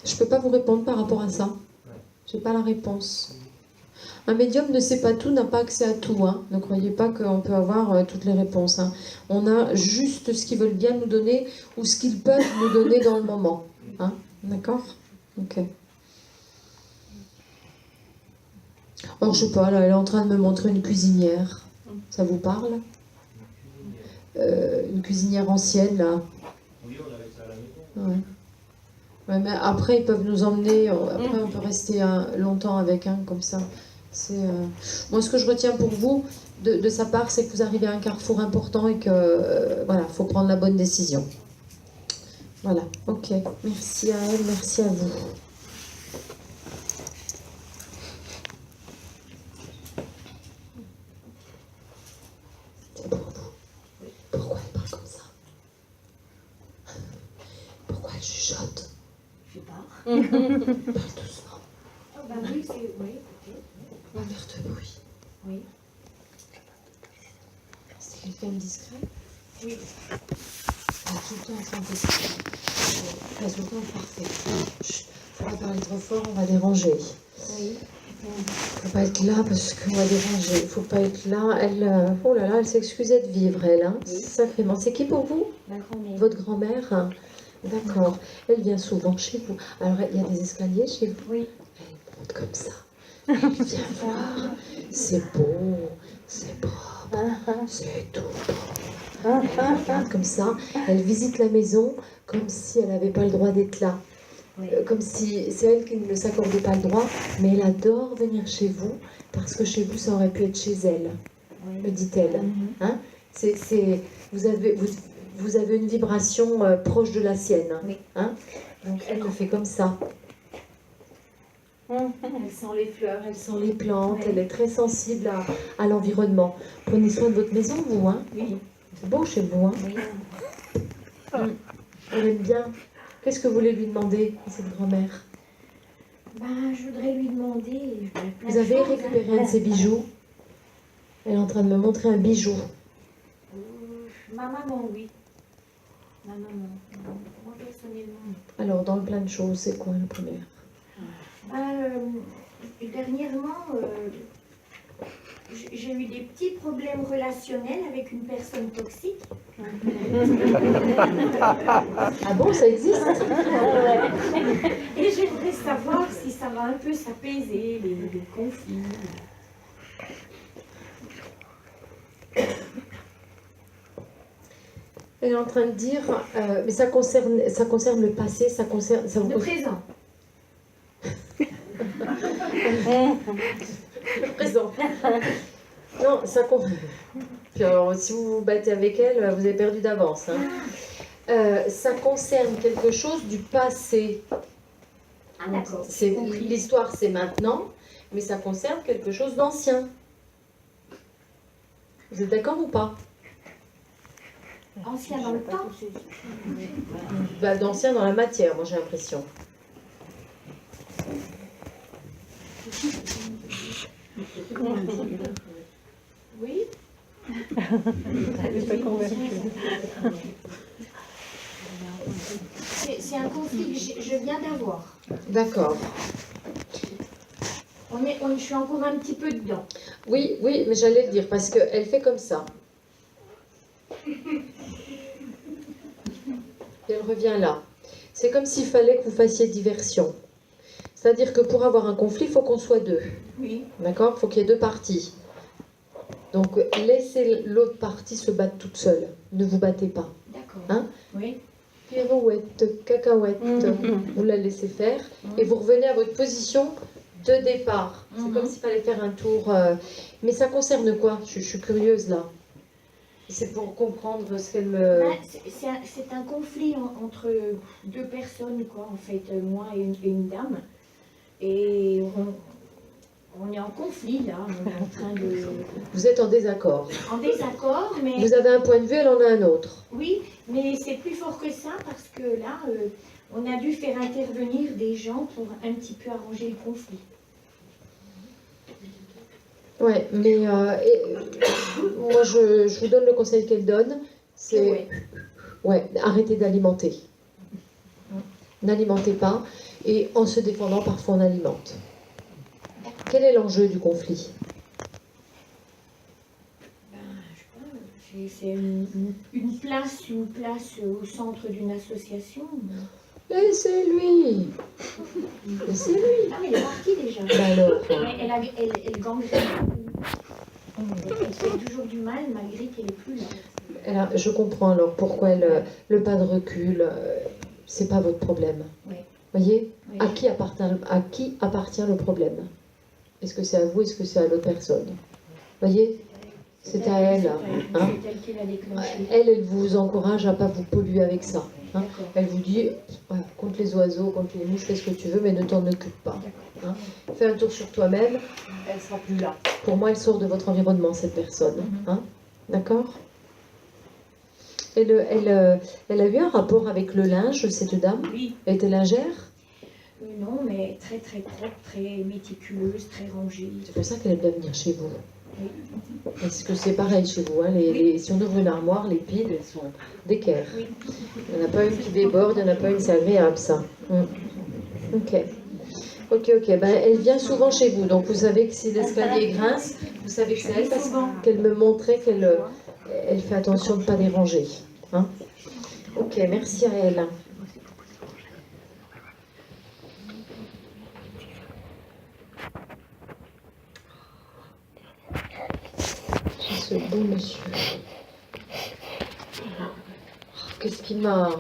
Je peux pas vous répondre par rapport à ça. J'ai pas la réponse. Un médium ne sait pas tout, n'a pas accès à tout. Hein. Ne croyez pas qu'on peut avoir toutes les réponses. Hein. On a juste ce qu'ils veulent bien nous donner ou ce qu'ils peuvent nous donner dans le moment. Hein. D'accord? Ok. Or, je sais pas, là, elle est en train de me montrer une cuisinière. Ça vous parle? Une cuisinière ancienne, là. Oui, on avait ça à la maison. Ouais. Ouais, mais après, ils peuvent nous emmener. Après, on peut rester longtemps avec un comme ça. Moi, ce que je retiens pour vous, de sa part, c'est que vous arrivez à un carrefour important et que voilà, faut prendre la bonne décision. Voilà. Ok. Merci à elle, merci à vous. C'est pour vous. Pourquoi elle parle comme ça? Pourquoi elle chuchote? Je sais pas. Parle doucement. Oh, bah oui, c'est. Oui, peut-être. On va faire de bruit. Oui. C'est quelqu'un de discret? Oui. Elle est tout le temps en train de discret. Elle est tout le temps parfait. Chut, faut pas parler trop fort, on va déranger. Oui. Faut pas être là parce qu'on va déranger. Faut pas être là. Elle, oh là là, elle s'excusait de vivre, elle. Hein. Oui. Sacrément. C'est qui pour vous? Ma grand-mère. Votre grand-mère? Hein. D'accord. Elle vient souvent chez vous. Alors, il y a des escaliers chez vous? Oui. Elle monte comme ça. Elle vient voir. C'est beau. C'est propre. C'est tout propre. Elle regarde comme ça. Elle visite la maison comme si elle n'avait pas le droit d'être là. Oui. Comme si c'est elle qui ne s'accordait pas le droit, mais elle adore venir chez vous parce que chez vous ça aurait pu être chez elle, me dit-elle. Hein? Vous avez une vibration proche de la sienne. Oui. Hein? Donc elle le fait comme ça. Elle sent les fleurs. Elle sent les plantes, Oui. elle est très sensible à l'environnement. Prenez soin de votre maison, vous. Hein? Oui. C'est beau chez vous. Hein? Oui. Elle aime bien. Qu'est-ce que vous voulez lui demander à cette grand-mère? Ben, je voudrais lui demander. plein Vous de avez choses, récupéré hein. un de ses bijoux? Elle est en train de me montrer un bijou. Ma maman, oui. Ma maman. Moi, personnellement. Alors, dans le plein de choses, c'est quoi la première? Dernièrement, j'ai eu des petits problèmes relationnels avec une personne toxique. Ah bon, ça existe? Et j'aimerais savoir si ça va un peu s'apaiser, les conflits. Elle est en train de dire, mais ça concerne le passé, ça concerne... Ça vous Le présent. Le présent. Non, ça concerne... Puis alors, si vous vous battez avec elle, vous avez perdu d'avance. Hein. Ça concerne quelque chose du passé. Ah d'accord. C'est- compris. L'histoire, c'est maintenant, mais ça concerne quelque chose d'ancien. Vous êtes d'accord ou pas? Ancien dans le temps. Bah, d'ancien dans la matière, moi j'ai l'impression. Oui. C'est un conflit que je viens d'avoir. D'accord. Je suis encore un petit peu dedans. Oui, oui, mais j'allais le dire, parce qu'elle fait comme ça. Et elle revient là. C'est comme s'il fallait que vous fassiez diversion. C'est-à-dire que pour avoir un conflit, il faut qu'on soit deux. Oui. D'accord? Il faut qu'il y ait deux parties. Donc laissez l'autre partie se battre toute seule. Ne vous battez pas. D'accord. Hein? Oui. Pirouette, cacahuète, vous la laissez faire et vous revenez à votre position de départ. C'est comme s'il fallait faire un tour. Mais ça concerne quoi? Je suis curieuse là. C'est pour comprendre ce qu'elle me... Ben, c'est un conflit entre deux personnes, quoi, en fait, moi et une dame. Et on est en conflit, là, on est en train de... Vous êtes en désaccord. En désaccord, mais... Vous avez un point de vue, elle en a un autre. Oui, mais c'est plus fort que ça, parce que là, on a dû faire intervenir des gens pour un petit peu arranger le conflit. Ouais, mais moi je vous donne le conseil qu'elle donne, c'est arrêtez d'alimenter. N'alimentez pas, et en se défendant, parfois on alimente. Quel est l'enjeu du conflit? C'est une place au centre d'une association. Laissez-lui. Laissez-lui. Ah, mais elle est partie déjà. Bah alors, Mais elle gangrène. Elle fait toujours du mal malgré qu'elle n'est plus là. je comprends alors pourquoi le pas de recul, c'est pas votre problème. Oui. Voyez, Oui. à qui appartient le problème? Est-ce que c'est à vous, est-ce que c'est à l'autre personne? Voyez, c'est à elle. Hein? C'est elle qui l'a déclenché. Elle vous encourage à pas vous polluer avec ça. Hein? D'accord. Elle vous dit, ouais, contre les oiseaux, contre les mouches, fais ce que tu veux, mais ne t'en occupe pas. Hein? Fais un tour sur toi-même, elle sera plus là. Pour moi, elle sort de votre environnement, cette personne. Hein? D'accord? Elle a eu un rapport avec le linge, cette dame? Oui. Elle était lingère? Non, mais très très propre, très méticuleuse, très rangée. C'est pour ça qu'elle aime bien venir chez vous. Oui. Parce que c'est pareil chez vous. Hein, si on ouvre une armoire, les piles, elles sont d'équerre. Oui. Il n'y en a pas une qui déborde, il n'y en a pas une, c'est agréable ça. Ok. Ok. Ben, elle vient souvent chez vous. Donc vous savez que si l'escalier grince, vous savez que c'est elle parce qu'elle me montrait qu'elle elle fait attention de ne pas déranger. Hein. Ok, merci à elle. Ce beau monsieur. Qu'est-ce qu'il m'a...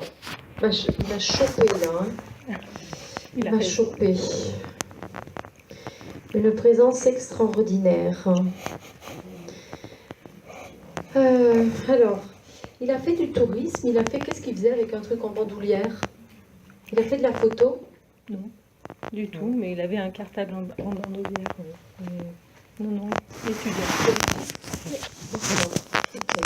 Il m'a chopé là. Hein. Il m'a chopé. Une présence extraordinaire. Alors, il a fait du tourisme. Il a fait... Qu'est-ce qu'il faisait avec un truc en bandoulière? Il a fait de la photo? Non, du tout, mais il avait un cartable en bandoulière. Non, étudiant. D'accord. Ok.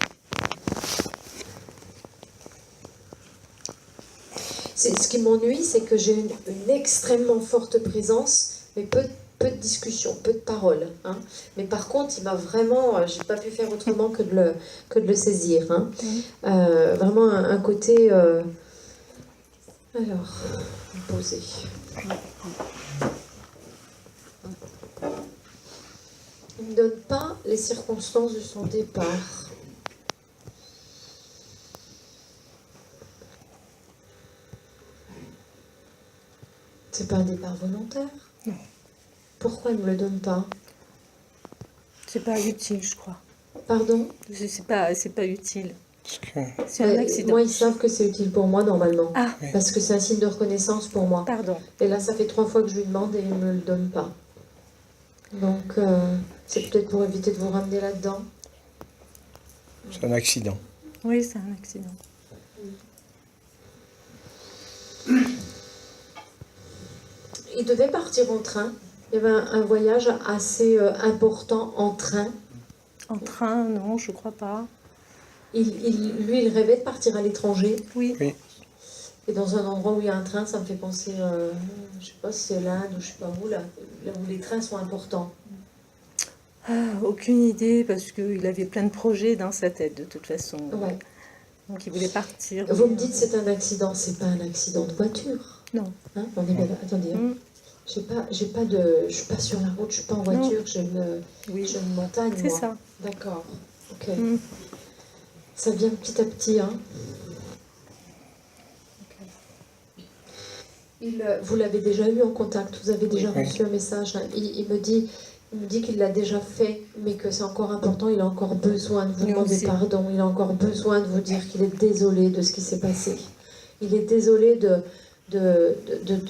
Ce qui m'ennuie, c'est que j'ai une extrêmement forte présence, mais peu de discussion, peu de paroles. Hein. Mais par contre, il m'a vraiment, j'ai pas pu faire autrement que de le saisir. Hein. Vraiment un côté, alors, posé. Il ne donne pas les circonstances de son départ. C'est pas un départ volontaire? Non. Pourquoi il ne me le donne pas? C'est pas utile, je crois. Pardon? C'est pas utile. C'est un accident. Moi, ils savent que c'est utile pour moi, normalement. Ah, Parce que c'est un signe de reconnaissance pour moi. pardon. Et là, ça fait 3 fois que je lui demande et il ne me le donne pas. Donc, c'est peut-être pour éviter de vous ramener là-dedans. C'est un accident. Oui, c'est un accident. Il devait partir en train. Il y avait un voyage assez important en train. En train, non, je crois pas. Lui, il rêvait de partir à l'étranger. Oui. Et dans un endroit où il y a un train, ça me fait penser, je sais pas si c'est l'Inde ou je sais pas où, là où les trains sont importants. Ah, aucune idée, parce qu'il avait plein de projets dans sa tête, de toute façon. Ouais. Donc il voulait partir. Vous me dites c'est un accident, c'est pas un accident de voiture. Non. Hein, on est bien là. Attendez. Hein. Je suis pas sur la route, je suis pas en voiture, j'ai une montagne. C'est moi. ça. D'accord. Ok. Mm. Ça vient petit à petit, hein. Vous l'avez déjà eu en contact, vous avez déjà reçu un message. Hein. Il me dit qu'il l'a déjà fait, mais que c'est encore important. Il a encore besoin de vous demander pardon. Il a encore besoin de vous dire qu'il est désolé de ce qui s'est passé. Il est désolé de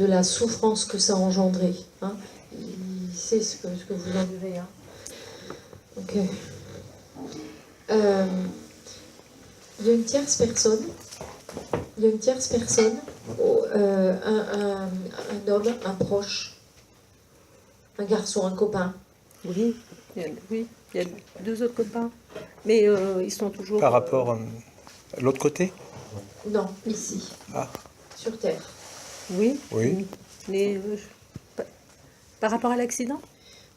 la souffrance que ça a engendré. Hein. Il sait ce que vous endurez. Hein. Ok. Il y a une tierce personne. Un homme, un proche, un garçon, un copain. Oui, il y a 2 autres copains. Mais ils sont toujours... Par rapport à l'autre côté? Non, ici, sur Terre. Oui. Oui. Mais par rapport à l'accident?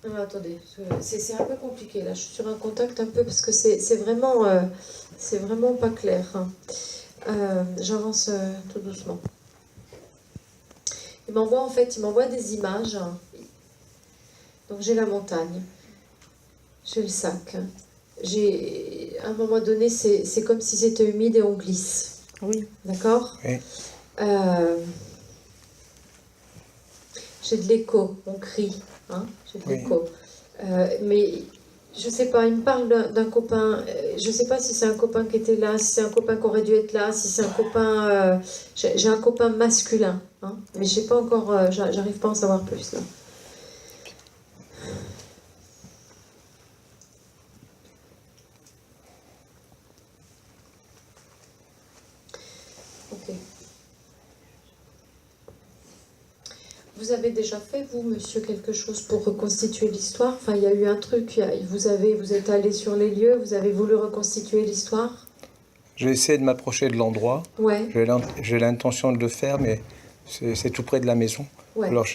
Non, mais attendez, c'est un peu compliqué là. Je suis sur un contact un peu parce que c'est vraiment pas clair. Hein. J'avance tout doucement. Il m'envoie des images. Donc j'ai la montagne, j'ai le sac. À un moment donné, c'est comme si c'était humide et on glisse. Oui. D'accord? Oui. J'ai de l'écho, on crie. Hein, j'ai de Oui. l'écho. Mais je sais pas, il me parle d'un copain. Je sais pas si c'est un copain qui était là, si c'est un copain qui aurait dû être là, si c'est un copain. J'ai un copain masculin. Hein, mais je sais pas encore, j'arrive pas à en savoir plus là. Ok. Vous avez déjà fait, vous, monsieur, quelque chose pour reconstituer l'histoire? Enfin, il y a eu un truc, vous êtes allé sur les lieux, vous avez voulu reconstituer l'histoire? J'ai essayé de m'approcher de l'endroit. Ouais. J'ai l'intention de le faire, mais C'est tout près de la maison. Ouais. Alors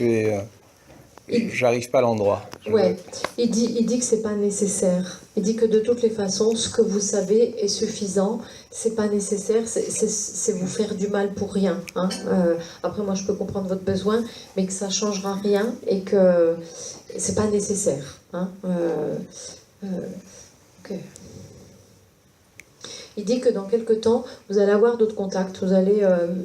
j'arrive pas à l'endroit. Ouais, il dit que c'est pas nécessaire. Il dit que de toutes les façons, ce que vous savez est suffisant. C'est pas nécessaire, c'est vous faire du mal pour rien. Hein. Après, moi, je peux comprendre votre besoin, mais que ça changera rien et que c'est pas nécessaire. Hein. Ok. Il dit que dans quelques temps, vous allez avoir d'autres contacts, vous allez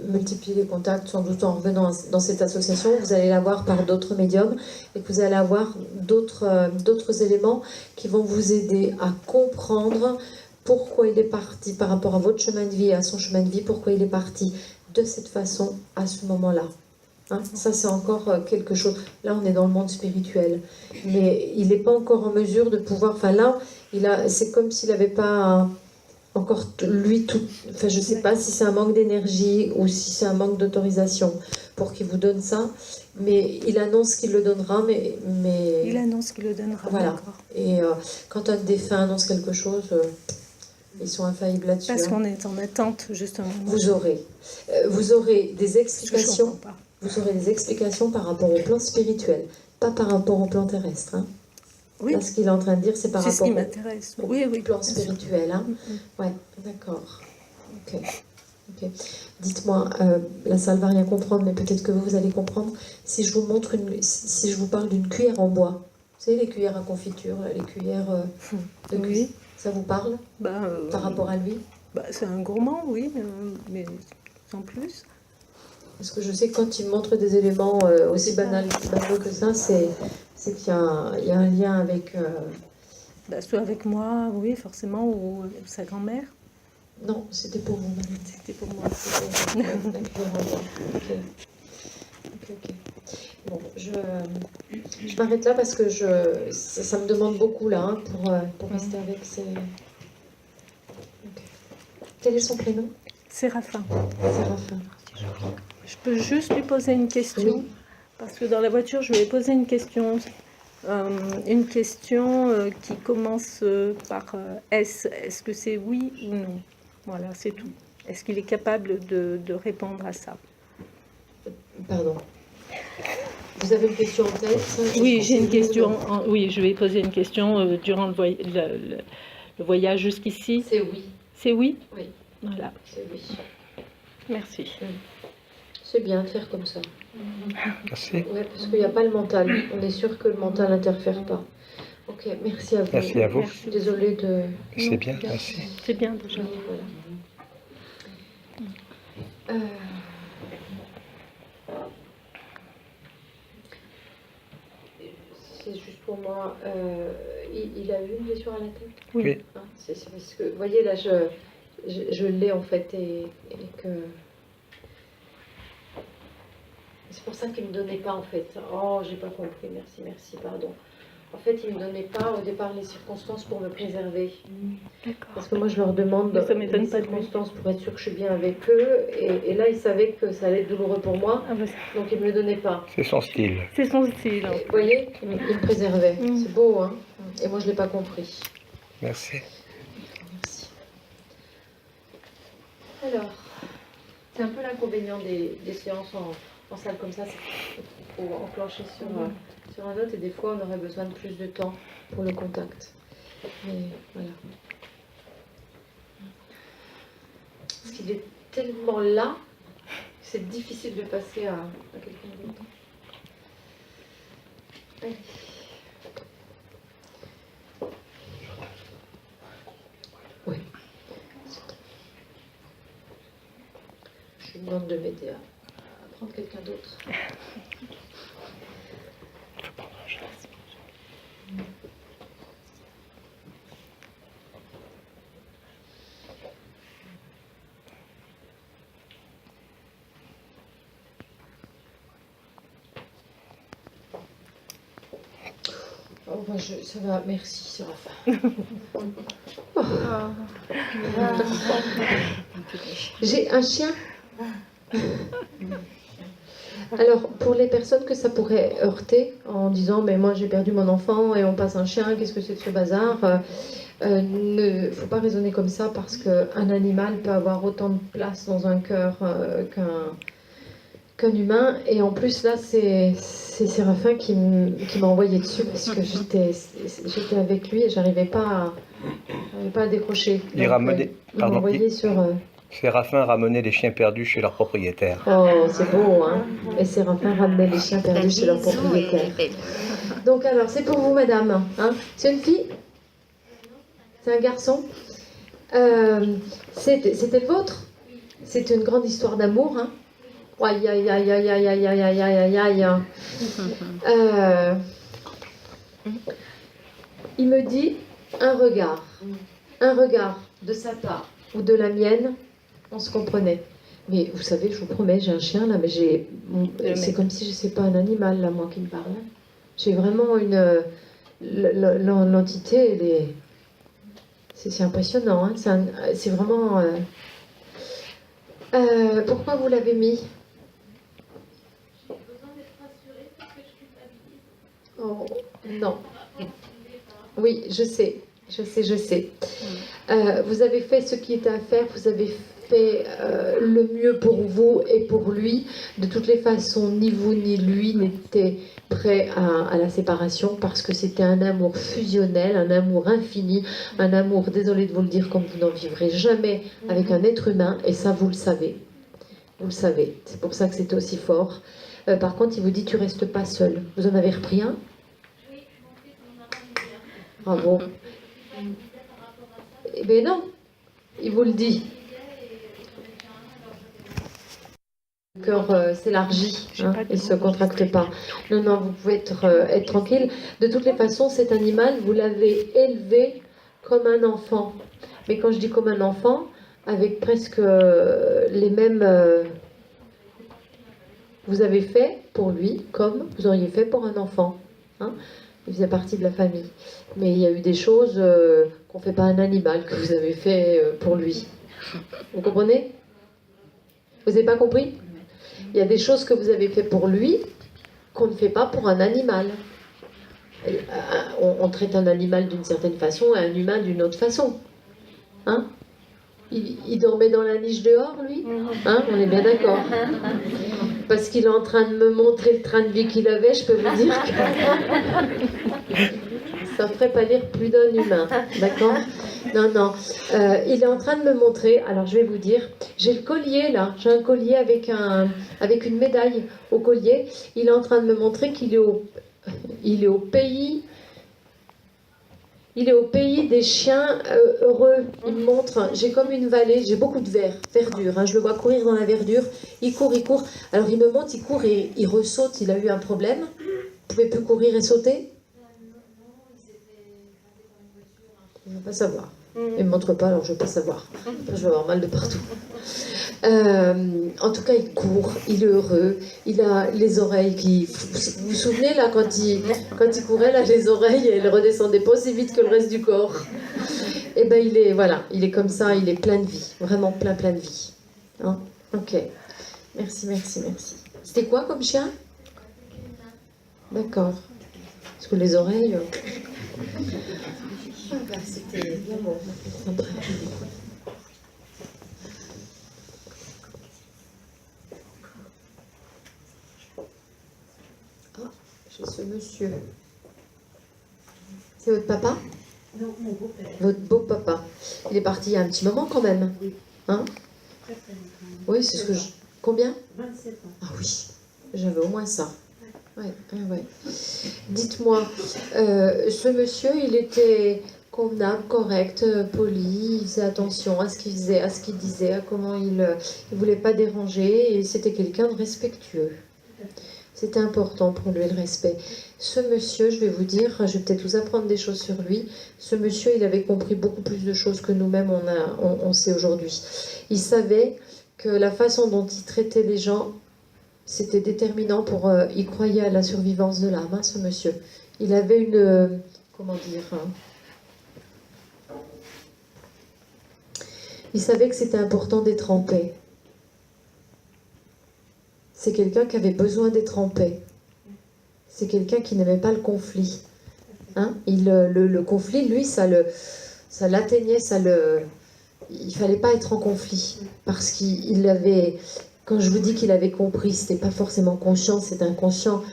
multiplier les contacts, sans doute en revenant dans cette association, vous allez l'avoir par d'autres médiums, et que vous allez avoir d'autres éléments qui vont vous aider à comprendre pourquoi il est parti par rapport à votre chemin de vie et à son chemin de vie, pourquoi il est parti de cette façon à ce moment-là. Hein, ça, c'est encore quelque chose. Là, on est dans le monde spirituel. Mais il n'est pas encore en mesure de pouvoir... Enfin, là, c'est comme s'il n'avait pas... encore lui tout, enfin je sais pas si c'est un manque d'énergie ou si c'est un manque d'autorisation pour qu'il vous donne ça, mais il annonce qu'il le donnera, mais Il annonce qu'il le donnera. voilà. D'accord. Et quand un défunt annonce quelque chose, ils sont infaillibles là-dessus. Parce hein. qu'on est en attente, justement. Vous aurez des Je explications. comprends pas. Vous aurez des explications par rapport au plan spirituel, pas par rapport au plan terrestre. Hein. Oui, Là, ce qu'il est en train de dire, c'est par c'est ce rapport qui au m'intéresse. Oui, oui. plan bien sûr. spirituel. Hein. Ouais, d'accord. Ok. Dites-moi, la salle va rien comprendre, mais peut-être que vous allez comprendre. Si je vous montre si je vous parle d'une cuillère en bois, vous savez les cuillères à confiture, là, les cuillères de Oui. cuisine, ça vous parle Bah, par rapport à lui? c'est un gourmand, oui, mais sans plus. Parce que je sais que quand il me montre des éléments aussi banals que ça, c'est qu'il y a un lien avec... Soit avec moi, oui, forcément, ou sa grand-mère. Non, c'était pour vous. Madame. C'était pour moi. La cuillère en bois. Ok. Bon, je m'arrête là parce que ça me demande beaucoup là hein, pour rester avec ces... Ok. Quel est son prénom? Séraphin. Séraphin. Je peux juste lui poser une question, Oui. parce que dans la voiture, je lui ai posé une question qui commence par est-ce. Est-ce que c'est oui ou non? Voilà, c'est tout. Est-ce qu'il est capable de répondre à ça? Pardon. Vous avez une question en tête? Oui, j'ai une question. Oui, je vais poser une question durant le voyage jusqu'ici. C'est oui. C'est oui? Oui. Voilà, C'est oui. merci. C'est bien de faire comme ça. Merci. Ouais, parce qu'il n'y a pas le mental. On est sûr que le mental n'interfère pas. Ok, merci à vous. Merci à vous. Je suis désolée de... C'est bien, merci. C'est bien déjà. Voilà. C'est juste pour moi. Il a eu une blessure à la tête? Oui. Ah, c'est parce que, vous voyez, là, je l'ai en fait, et que... C'est pour ça qu'il ne me donnait pas en fait. Oh, j'ai pas compris, merci, pardon. En fait, il ne me donnait pas au départ les circonstances pour me préserver. D'accord. Parce que moi, je leur demande Mais ça m'étonne les pas de lui. circonstances pour être sûr que je suis bien avec eux. Et là, ils savaient que ça allait être douloureux pour moi, Ah bah, donc ils ne me le donnaient pas. C'est son style. c'est son style. hein. Et vous voyez, ils me préservaient. Mm. C'est beau, hein. Et moi, je ne l'ai pas compris. Merci. Merci. Alors, c'est un peu l'inconvénient des séances en salle comme ça, c'est qu'il faut enclencher sur un autre et des fois on aurait besoin de plus de temps pour le contact. Mais voilà. Parce qu'il est tellement là, c'est difficile de passer à quelqu'un d'autre. Allez. Oui. Je lui demande de m'aider à prendre quelqu'un d'autre. Oh, moi, ça va, merci, Séraphin. J'ai un chien. Alors, pour les personnes que ça pourrait heurter en disant mais moi j'ai perdu mon enfant et on passe un chien, qu'est-ce que c'est que ce bazar? Ne faut pas raisonner comme ça parce qu'un animal peut avoir autant de place dans un cœur qu'un humain. Et en plus, là, c'est Séraphin qui m'a envoyé dessus parce que j'étais avec lui et j'arrivais pas à décrocher. Il Donc, ramenait- il m'a pardon, envoyé sur... Séraphin ramenait les chiens perdus chez leur propriétaire. Oh, c'est beau, hein. Et Séraphin ramenait les chiens perdus chez leur propriétaire. Donc alors, c'est pour vous, madame. Hein. C'est une fille? C'est un garçon? C'était le vôtre? C'est une grande histoire d'amour, hein? Aïe, aïe, aïe, aïe, aïe, aïe, aïe, aïe, aïe, aïe, aïe. Il me dit un regard de sa part ou de la mienne, on se comprenait. Mais vous savez, je vous promets, j'ai un chien là, mais c'est comme si c'est pas un animal là, moi qui me parle. J'ai vraiment l'entité, elle est, c'est impressionnant. Hein, c'est vraiment. Pourquoi vous l'avez mis? Oh non. Oui, je sais. Vous avez fait ce qui était à faire, vous avez fait le mieux pour vous et pour lui. De toutes les façons, ni vous ni lui n'étaient prêts à la séparation parce que c'était un amour fusionnel, un amour infini, un amour, désolé de vous le dire, comme vous n'en vivrez jamais avec un être humain, et ça vous le savez. Vous le savez, c'est pour ça que c'était aussi fort. Par contre, il vous dit, tu restes pas seul. Vous en avez repris un? Bravo. Eh bien non, il vous le dit. Le cœur s'élargit, hein, il ne se contracte pas. Non, non, vous pouvez être tranquille. De toutes les façons, cet animal, vous l'avez élevé comme un enfant. Mais quand je dis comme un enfant, avec presque les mêmes... vous avez fait pour lui comme vous auriez fait pour un enfant. Hein. Il faisait partie de la famille. Mais il y a eu des choses qu'on ne fait pas à un animal, que vous avez fait pour lui. Vous comprenez? Vous n'avez pas compris? Il y a des choses que vous avez fait pour lui qu'on ne fait pas pour un animal. On traite un animal d'une certaine façon et un humain d'une autre façon. Hein? Il dormait dans la niche dehors, lui? Hein? On est bien d'accord. Parce qu'il est en train de me montrer le train de vie qu'il avait, je peux vous dire que ça ne ferait pas lire plus d'un humain. D'accord? Non, non. Il est en train de me montrer, alors je vais vous dire, j'ai le collier là, j'ai un collier avec une médaille au collier. Il est en train de me montrer qu'il est au pays... Il est au pays des chiens heureux. Il me montre, j'ai comme une vallée, j'ai beaucoup de verdure. Hein, je le vois courir dans la verdure. Il court. Alors il me montre, il court et il ressaute. Il a eu un problème. Il ne pouvait plus courir et sauter. Je ne veux pas savoir. Il ne me montre pas, alors je ne veux pas savoir. Après, je vais avoir mal de partout. En tout cas, il court, il est heureux, il a les oreilles qui... Vous vous souvenez, là, quand il courait, là, les oreilles, elles redescendaient pas aussi vite que le reste du corps. Et ben, il est comme ça, il est plein de vie, vraiment plein de vie. Hein? Ok. Merci. C'était quoi comme chien? D'accord. Parce que les oreilles... c'était bien bon. Ce monsieur. C'est votre papa? Non, mon beau-père. Votre beau-papa. Il est parti il y a un petit moment quand même. Oui. Hein? Très, très longtemps. Oui, c'est ce que je... Combien? 27 ans. Ah oui, j'avais au moins ça. Ouais. Dites-moi, ce monsieur, il était convenable, correct, poli, il faisait attention à ce qu'il faisait, à ce qu'il disait, à comment il voulait pas déranger, et c'était quelqu'un de respectueux. C'était important pour lui, le respect. Ce monsieur, je vais vous dire, je vais peut-être vous apprendre des choses sur lui. Ce monsieur, il avait compris beaucoup plus de choses que nous-mêmes, on sait aujourd'hui. Il savait que la façon dont il traitait les gens, c'était déterminant pour... il croyait à la survivance de l'âme, hein, ce monsieur. Il avait une... comment dire... Hein, il savait que c'était important d'être en paix. C'est quelqu'un qui avait besoin d'être en paix. C'est quelqu'un qui n'aimait pas le conflit. Hein? Le conflit, lui, ça l'atteignait, il ne fallait pas être en conflit. Parce qu'il avait... Quand je vous dis qu'il avait compris, c'était pas forcément conscient, c'est inconscient.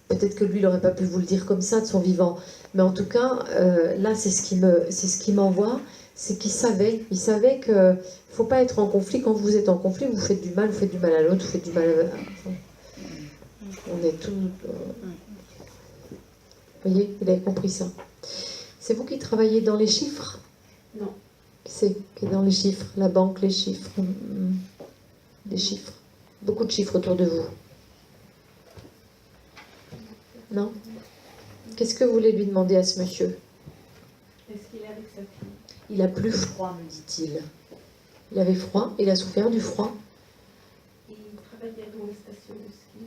Peut-être que lui, il n'aurait pas pu vous le dire comme ça de son vivant. Mais en tout cas, là, c'est ce qui m'envoie, c'est qu'il savait que faut pas être en conflit. Quand vous êtes en conflit, vous faites du mal à l'autre, vous faites du mal à... On est tous... Vous voyez, il avait compris ça. C'est vous qui travaillez dans les chiffres? Non. Qui c'est qui est dans les chiffres? La banque, les chiffres. Des chiffres. Beaucoup de chiffres autour de vous. Non? Qu'est-ce que vous voulez lui demander à ce monsieur? Est-ce qu'il est avec sa fille? Il a plus froid, me dit-il. Il avait froid? Il a souffert du froid? Il travaillait dans les stations de ski.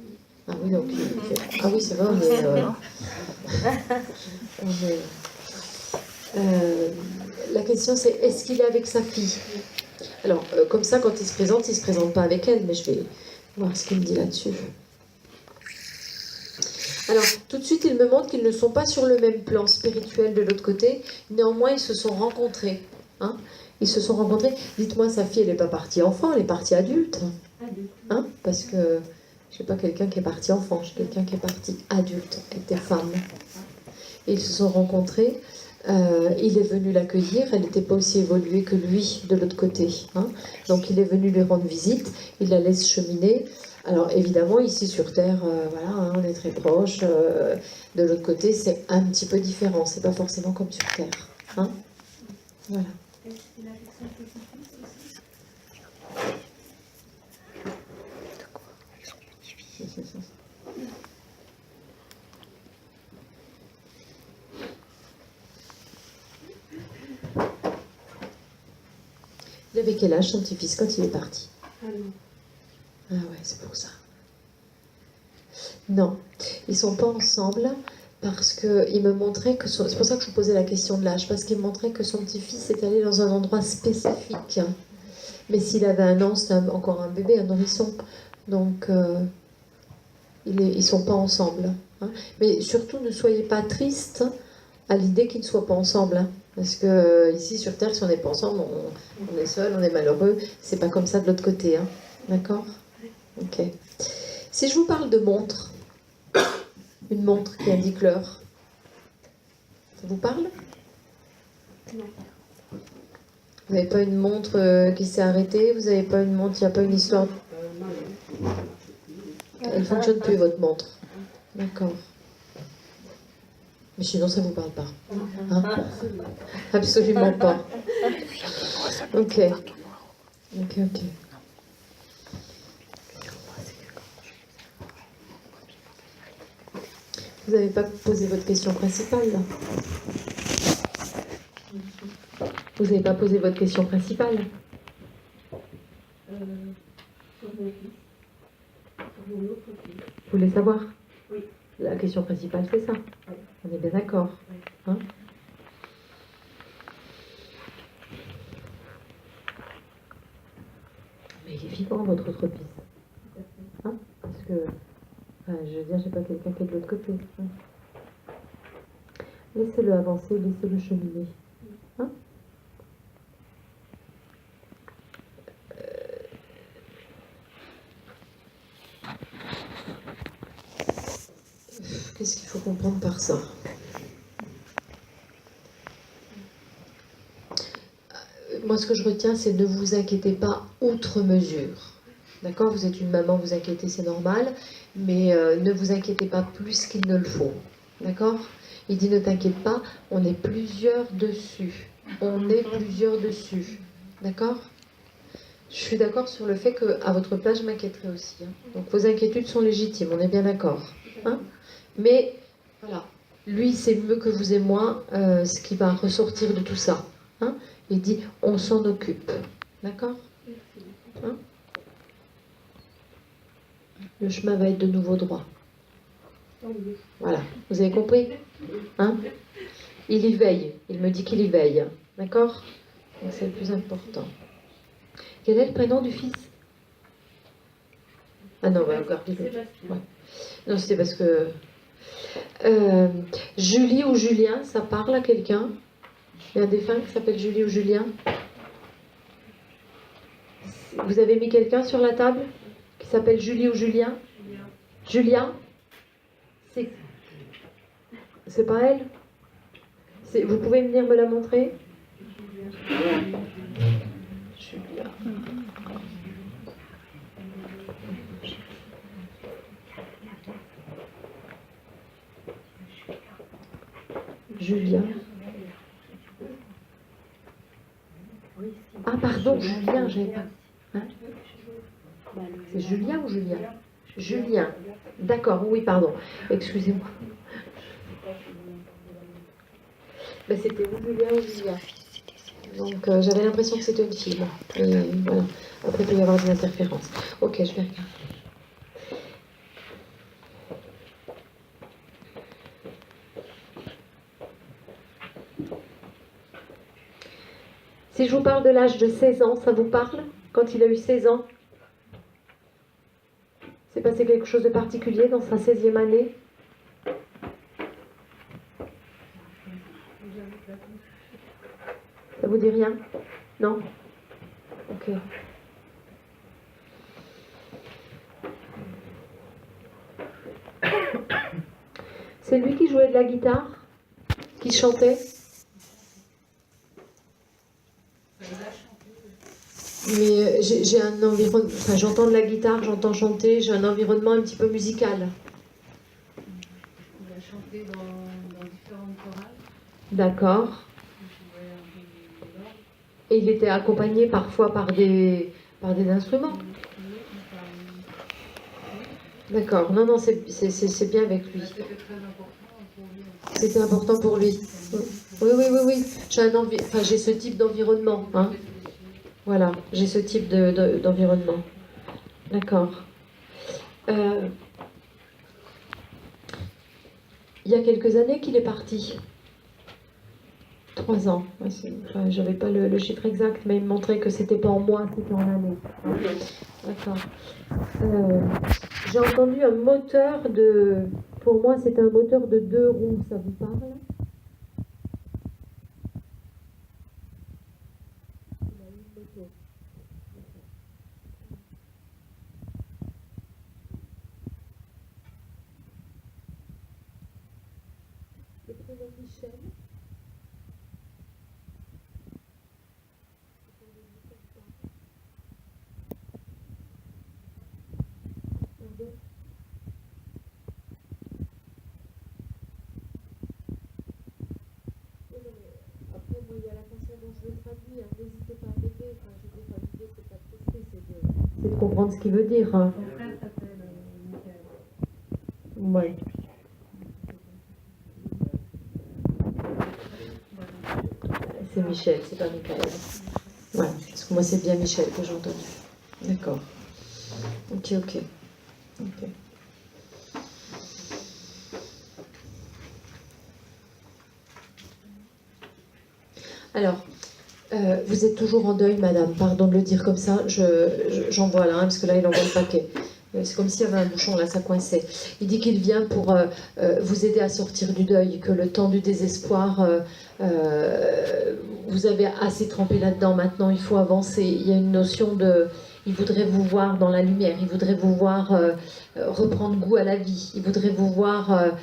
Ah oui, donc... Ah oui, c'est vrai, la question c'est, est-ce qu'il est avec sa fille? Alors, comme ça, quand il se présente pas avec elle, mais je vais voir ce qu'il me dit là-dessus. Alors, tout de suite, il me montre qu'ils ne sont pas sur le même plan spirituel de l'autre côté. Néanmoins, ils se sont rencontrés. Hein, ils se sont rencontrés. Dites-moi, sa fille, elle n'est pas partie enfant, elle est partie adulte. Hein, parce que je sais pas quelqu'un qui est parti enfant, j'ai quelqu'un qui est parti adulte, qui était femme. Et ils se sont rencontrés. Il est venu l'accueillir, elle n'était pas aussi évoluée que lui de l'autre côté. Hein. Donc il est venu lui rendre visite, il la laisse cheminer. Alors évidemment, ici sur Terre, voilà, hein, on est très proche. De l'autre côté, c'est un petit peu différent, c'est pas forcément comme sur Terre. Hein. Voilà. Est-ce qu'il est avec son petit-fils aussi? Il avait quel âge son petit-fils quand il est parti? Ah non. Ah ouais, c'est pour ça. Non, ils sont pas ensemble parce qu'il me montrait que... C'est pour ça que je vous posais la question de l'âge, parce qu'il me montrait que son petit-fils est allé dans un endroit spécifique. Mais s'il avait un an, c'est encore un bébé, un nourrisson. Donc, ils sont pas ensemble. Hein. Mais surtout, ne soyez pas tristes à l'idée qu'ils ne soient pas ensemble. Hein. Parce que ici, sur Terre, si on n'est pas ensemble, on est seul, on est malheureux. C'est pas comme ça de l'autre côté. Hein. D'accord? Ok. Si je vous parle de montre, une montre qui indique l'heure, ça vous parle? Non. Vous n'avez pas une montre qui s'est arrêtée? Vous n'avez pas une montre, il n'y a pas une histoire? Elle ne fonctionne plus, votre montre. D'accord. Mais sinon, ça ne vous parle pas. Hein? Absolument pas. Ok. Ok, ok. Vous n'avez pas posé votre question principale, là? Vous n'avez pas posé votre question principale? Pour mon fils. Pour mon autre fils. Vous voulez savoir? Oui. La question principale, c'est ça. Oui. On est bien d'accord. Oui. Hein? Mais il est vivant, votre autre fils. Hein? Parce que, je veux dire, j'ai pas quelqu'un qui est de l'autre côté. Hein? Laissez-le avancer, laissez-le cheminer. Hein? Qu'est-ce qu'il faut comprendre par ça? Moi, ce que je retiens, c'est ne vous inquiétez pas outre mesure. D'accord? Vous êtes une maman, vous inquiétez, c'est normal, mais ne vous inquiétez pas plus qu'il ne le faut. D'accord? Il dit ne t'inquiète pas, on est plusieurs dessus. On est plusieurs dessus. D'accord? Je suis d'accord sur le fait qu'à votre place, je m'inquiéterais aussi. Hein. Donc vos inquiétudes sont légitimes, on est bien d'accord. Hein? Mais voilà, lui, c'est mieux que vous et moi ce qui va ressortir de tout ça. Hein? Il dit, on s'en occupe. D'accord? Hein? Le chemin va être de nouveau droit. Voilà, vous avez compris? Hein? Il y veille, il me dit qu'il y veille. D'accord? Donc c'est le plus important. Quel est le prénom du fils? Ah non, regardez-le. Ouais. Non, c'était parce que... Julie ou Julien, ça parle à quelqu'un? Il y a des femmes qui s'appellent Julie ou Julien? Vous avez mis quelqu'un sur la table qui s'appelle Julie ou Julien? Julien? C'est pas elle? Vous pouvez venir me la montrer? Julia. Julia. Ah pardon, Julien, j'avais pas. Hein? C'est Julien ou Julien? Julien. D'accord, oui, pardon. Excusez-moi. Ben, c'était ou Julien ou Julien. Donc j'avais l'impression que c'était une fille. Et voilà. Après, il peut y avoir des interférences. Ok, je vais regarder. Si je vous parle de l'âge de 16 ans, ça vous parle? Quand il a eu 16 ans? C'est passé quelque chose de particulier dans sa 16e année? Ça vous dit rien? Non? Ok. C'est lui qui jouait de la guitare? Qui chantait? Mais j'ai un environnement, enfin j'entends de la guitare, j'entends chanter, j'ai un environnement un petit peu musical. Il a chanté dans différentes chorales. D'accord. Et il était accompagné parfois par des instruments. D'accord, non, c'est bien avec lui. C'était très important pour lui. C'était important pour lui. Oui. J'ai ce type d'environnement. Hein. Voilà, j'ai ce type d'environnement. D'accord. Il y a quelques années qu'il est parti. 3 ans. Enfin, j'avais pas le chiffre exact, mais il me montrait que c'était pas en mois, c'était en années. D'accord. J'ai entendu un moteur de... Pour moi, c'est un moteur de 2 roues. Ça vous parle? Le prénom Michel. Pardon. Après, bon, il y a la conscience, je le traduis, hein, n'hésitez pas à m'aider. Enfin, je veux dire, l'idée, c'est pas de tester, c'est de comprendre ce qu'il veut dire. Hein. Son frère s'appelle Michael. Ouais. C'est Michel, c'est pas Michael. Ouais, parce que moi c'est bien Michel que j'ai entendu. D'accord. Ok. Alors, vous êtes toujours en deuil, madame, pardon de le dire comme ça, j'en vois là, hein, parce que là il envoie le paquet. C'est comme s'il y avait un bouchon là, ça coinçait. Il dit qu'il vient pour vous aider à sortir du deuil, que le temps du désespoir, vous avez assez trempé là-dedans, maintenant il faut avancer. Il y a une notion de... Il voudrait vous voir dans la lumière, il voudrait vous voir reprendre goût à la vie, il voudrait vous voir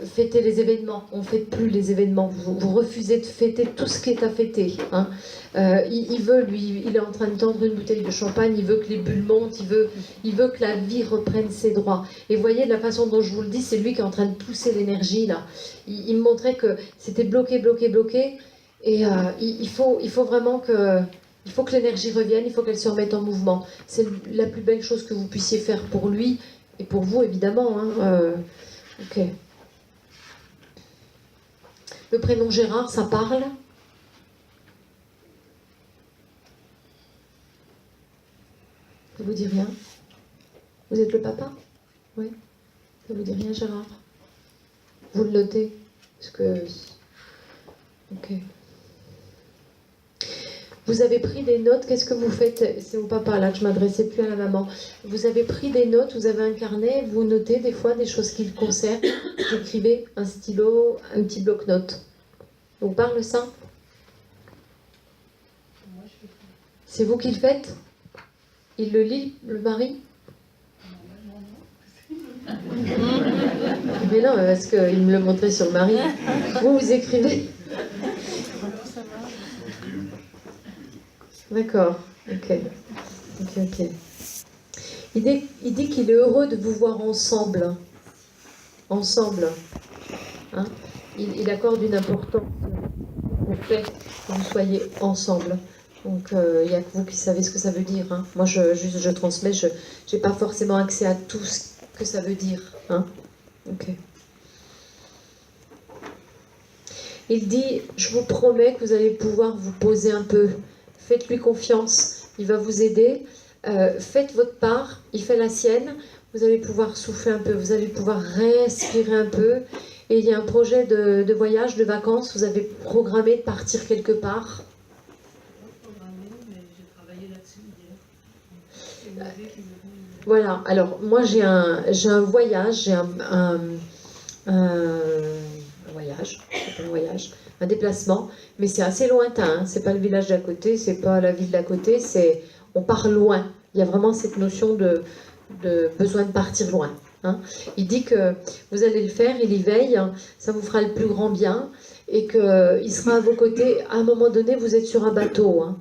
fêter les événements. On ne fête plus les événements, vous refusez de fêter tout ce qui est à fêter. Hein. Il veut, lui, il est en train de tendre une bouteille de champagne, il veut que les bulles montent, il veut que la vie reprenne ses droits. Et vous voyez, de la façon dont je vous le dis, c'est lui qui est en train de pousser l'énergie là. Il me montrait que c'était bloqué, et il faut vraiment que... Il faut que l'énergie revienne, il faut qu'elle se remette en mouvement. C'est la plus belle chose que vous puissiez faire pour lui, et pour vous évidemment. Hein. Ok. Le prénom Gérard, ça parle? Ça vous dit rien? Vous êtes le papa? Oui. Ça vous dit rien, Gérard? Vous le notez? Parce que... Ok. Vous avez pris des notes, qu'est-ce que vous faites? C'est au papa là que je m'adressais, plus à la maman. Vous avez pris des notes, vous avez un carnet, vous notez des fois des choses qui le concernent. Vous écrivez un stylo, un petit bloc-notes. Vous parle ça? Moi, je fais C'est vous qui le faites? Il le lit, le mari? Mais non, parce qu'il me le montrait sur le mari. Vous écrivez? D'accord, ok. Il dit qu'il est heureux de vous voir ensemble. Ensemble. Hein? Il accorde une importance au fait que vous soyez ensemble. Donc, il n'y a que vous qui savez ce que ça veut dire. Hein. Moi, je transmets, je n'ai pas forcément accès à tout ce que ça veut dire. Hein. Ok. Il dit, je vous promets que vous allez pouvoir vous poser un peu. Faites-lui confiance, il va vous aider. Faites votre part, il fait la sienne. Vous allez pouvoir souffler un peu, vous allez pouvoir respirer un peu. Et il y a un projet de voyage, de vacances. Vous avez programmé de partir quelque part. Voilà, alors moi j'ai un voyage, j'ai un voyage, un déplacement, mais c'est assez lointain, hein. C'est pas le village d'à côté, c'est pas la ville d'à côté, on part loin. Il y a vraiment cette notion de besoin de partir loin. Hein. Il dit que vous allez le faire, il y veille, hein, ça vous fera le plus grand bien, et qu'il sera à vos côtés. À un moment donné, vous êtes sur un bateau. Hein.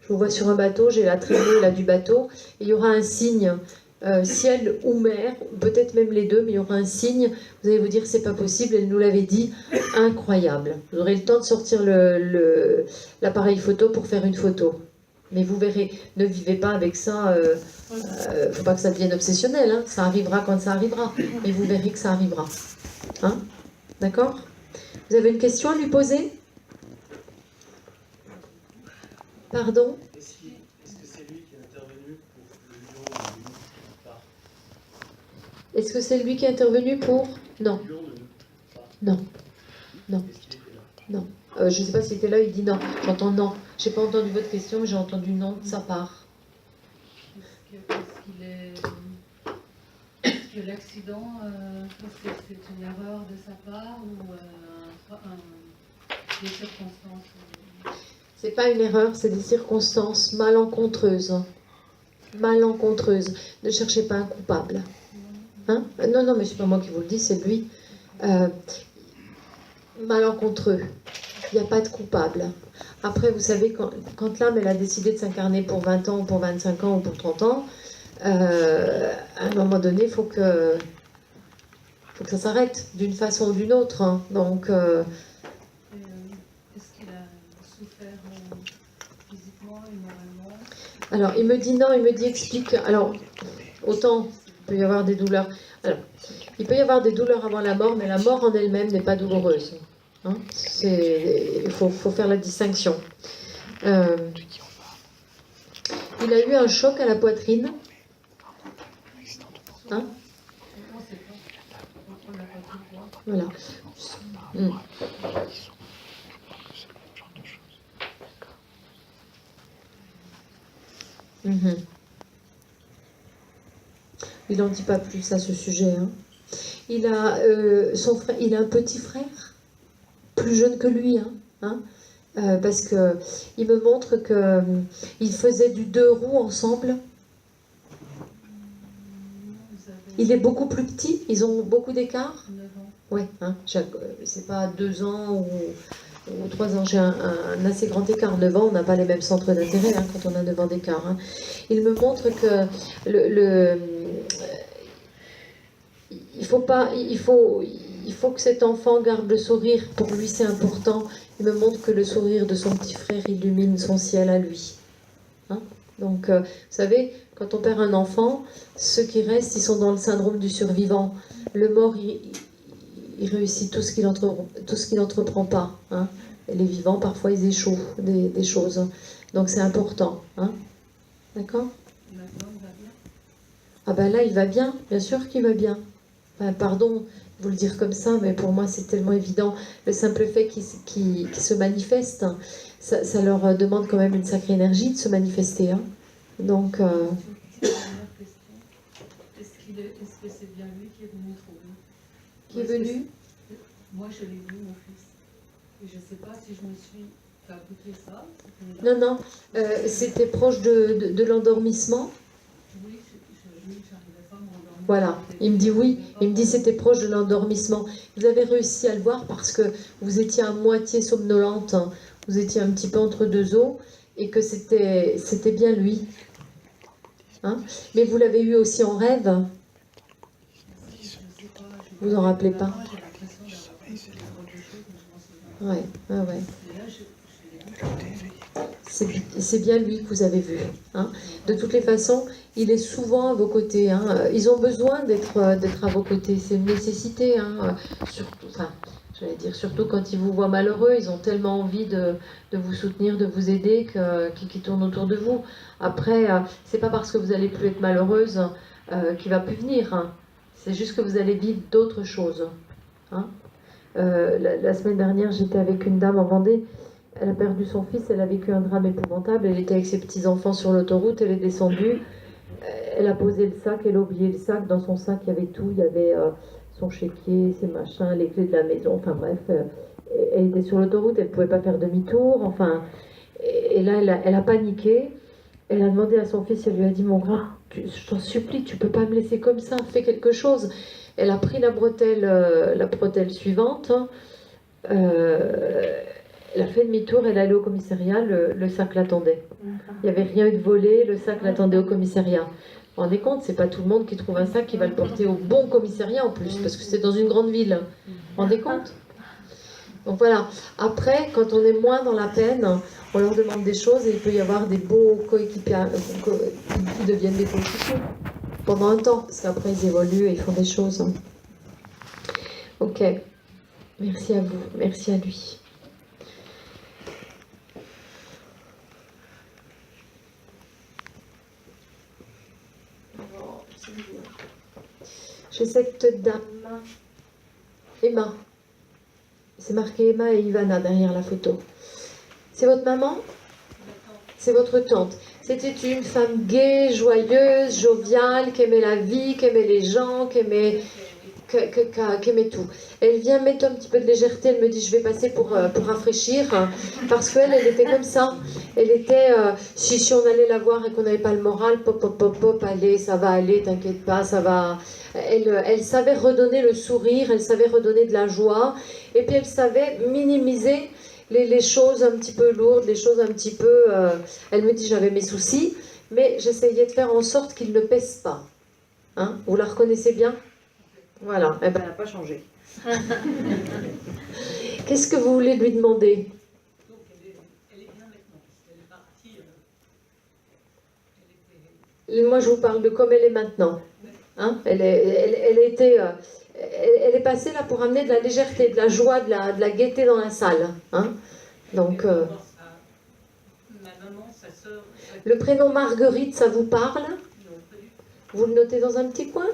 Je vous vois sur un bateau, j'ai la traînée là, du bateau, et il y aura un signe, ciel ou mer, peut-être même les deux, mais il y aura un signe, vous allez vous dire c'est pas possible, elle nous l'avait dit, incroyable. Vous aurez le temps de sortir l'appareil photo pour faire une photo. Mais vous verrez, ne vivez pas avec ça, faut pas que ça devienne obsessionnel, hein. Ça arrivera quand ça arrivera, mais vous verrez que ça arrivera. Hein? D'accord? Vous avez une question à lui poser? Pardon? Est-ce que c'est lui qui est intervenu pour le lion de Louis ou pas? Est-ce que c'est lui qui est intervenu pour? Non. Le lion de Louis, pas. Non. Non. Est-ce qu'il était là? Non. Je ne sais pas s'il était là, il dit non. J'entends non. J'ai pas entendu votre question, mais j'ai entendu non de sa part. Est-ce que l'accident, c'est une erreur de sa part ou des circonstances C'est pas une erreur, c'est des circonstances malencontreuses. Malencontreuses. Ne cherchez pas un coupable. Hein? Non, non, mais c'est pas moi qui vous le dis, c'est lui. Malencontreux. Il n'y a pas de coupable. Après, vous savez, quand l'âme, elle a décidé de s'incarner pour 20 ans, pour 25 ans ou pour 30 ans, à un moment donné, il faut que ça s'arrête d'une façon ou d'une autre. Hein. Donc, est-ce qu'il a souffert physiquement et moralement? alors, il me dit non, il me dit explique. Alors, autant il peut y avoir des douleurs. Alors, il peut y avoir des douleurs avant la mort, mais la mort en elle-même n'est pas douloureuse. Hein, il faut faire la distinction. Il a eu un choc à la poitrine. Hein? Voilà. Il n'en dit pas plus à ce sujet. Hein. Il a son frère, il a un petit frère, plus jeune que lui, hein, parce que il me montre que ils faisaient du 2 roues ensemble. Il est beaucoup plus petit, ils ont beaucoup d'écart. 9 ans. Ouais, hein, c'est pas 2 ans ou 3 ans, j'ai un assez grand écart. 9 ans, on n'a pas les mêmes centres d'intérêt hein, quand on a 9 ans d'écart. Hein. Il me montre que il faut que cet enfant garde le sourire. Pour lui, c'est important. Il me montre que le sourire de son petit frère illumine son ciel à lui. Hein? Donc, vous savez, quand on perd un enfant, ceux qui restent, ils sont dans le syndrome du survivant. Le mort, il réussit tout ce qu'il n'entreprend pas. Hein? Et les vivants, parfois, ils échouent des choses. Donc, c'est important. Hein? D'accord? Maintenant, il va bien. Ah ben là, il va bien. Bien sûr qu'il va bien. Enfin, pardon de vous le dire comme ça, mais pour moi, c'est tellement évident. Le simple fait qu'ils se manifestent, ça leur demande quand même une sacrée énergie de se manifester. Hein? Donc... Première question. Est-ce que c'est bien lui qui est venu trouver? Qui est venu? Moi, je l'ai vu, mon fils. Et je ne sais pas si je me suis Ça a coûté ça? Non, non, c'était proche de l'endormissement. Oui, j'arrivais pas à m'endormir. Voilà, il me dit oui, il me dit c'était proche de l'endormissement. Vous avez réussi à le voir parce que vous étiez à moitié somnolente, hein. Vous étiez un petit peu entre deux eaux et que c'était bien lui. Hein? Mais vous l'avez eu aussi en rêve. Vous en rappelez pas? Ouais, ouais, ouais. C'est bien lui que vous avez vu. Hein. De toutes les façons, il est souvent à vos côtés. Hein. Ils ont besoin d'être à vos côtés. C'est une nécessité. Hein. Surtout, enfin, j'allais dire, surtout quand ils vous voient malheureux, ils ont tellement envie de vous soutenir, de vous aider, qu'ils tournent autour de vous. Après, c'est pas parce que vous allez plus être malheureuse qu'il va plus venir. Hein. C'est juste que vous allez vivre d'autres choses. Hein. La semaine dernière, j'étais avec une dame en Vendée. Elle a perdu son fils, elle a vécu un drame épouvantable. Elle était avec ses petits-enfants sur l'autoroute, elle est descendue. Elle a posé le sac, elle a oublié le sac. Dans son sac, il y avait tout. Il y avait son chéquier, ses machins, les clés de la maison. Enfin bref, elle était sur l'autoroute, elle ne pouvait pas faire demi-tour. Enfin, et là, elle a paniqué. Elle a demandé à son fils, elle lui a dit, mon grand, je t'en supplie, tu peux pas me laisser comme ça, fais quelque chose. Elle a pris la bretelle suivante. Elle a fait demi-tour, elle est allée au commissariat, le sac l'attendait. Il n'y avait rien eu de volé, le sac l'attendait au commissariat. Vous vous rendez compte, c'est pas tout le monde qui trouve un sac qui va le porter au bon commissariat en plus, parce que c'est dans une grande ville. Vous vous rendez compte? Donc voilà, après, quand on est moins dans la peine, on leur demande des choses et il peut y avoir des beaux coéquipiers qui deviennent des coéquipiers pendant un temps, parce qu'après ils évoluent et ils font des choses. Ok, merci à vous, merci à lui. J'ai cette dame, Emma. C'est marqué Emma et Ivana derrière la photo. C'est votre maman? C'est votre tante. C'était une femme gaie, joyeuse, joviale, qui aimait la vie, qui aimait les gens, qui aimait tout. Elle vient mettre un petit peu de légèreté, elle me dit je vais passer pour rafraîchir, parce qu'elle était comme ça. Elle était, si on allait la voir et qu'on n'avait pas le moral, pop, pop, pop, pop, allez, ça va aller, t'inquiète pas, ça va. Elle savait redonner le sourire, elle savait redonner de la joie, et puis elle savait minimiser les choses un petit peu lourdes, les choses un petit peu... elle me dit j'avais mes soucis, mais j'essayais de faire en sorte qu'ils ne pèsent pas. Hein? Vous la reconnaissez bien? Voilà, eh ben, elle n'a pas changé. Qu'est-ce que vous voulez lui demander? Donc elle est bien maintenant, parce qu'elle est partie. Moi, je vous parle de comme elle est maintenant. Hein? Elle est passée là pour amener de la légèreté, de la joie, de la gaieté dans la salle. Hein? Donc, Ma maman, sa sœur. le prénom Marguerite, ça vous parle? Non, pas du tout. Vous le notez dans un petit coin?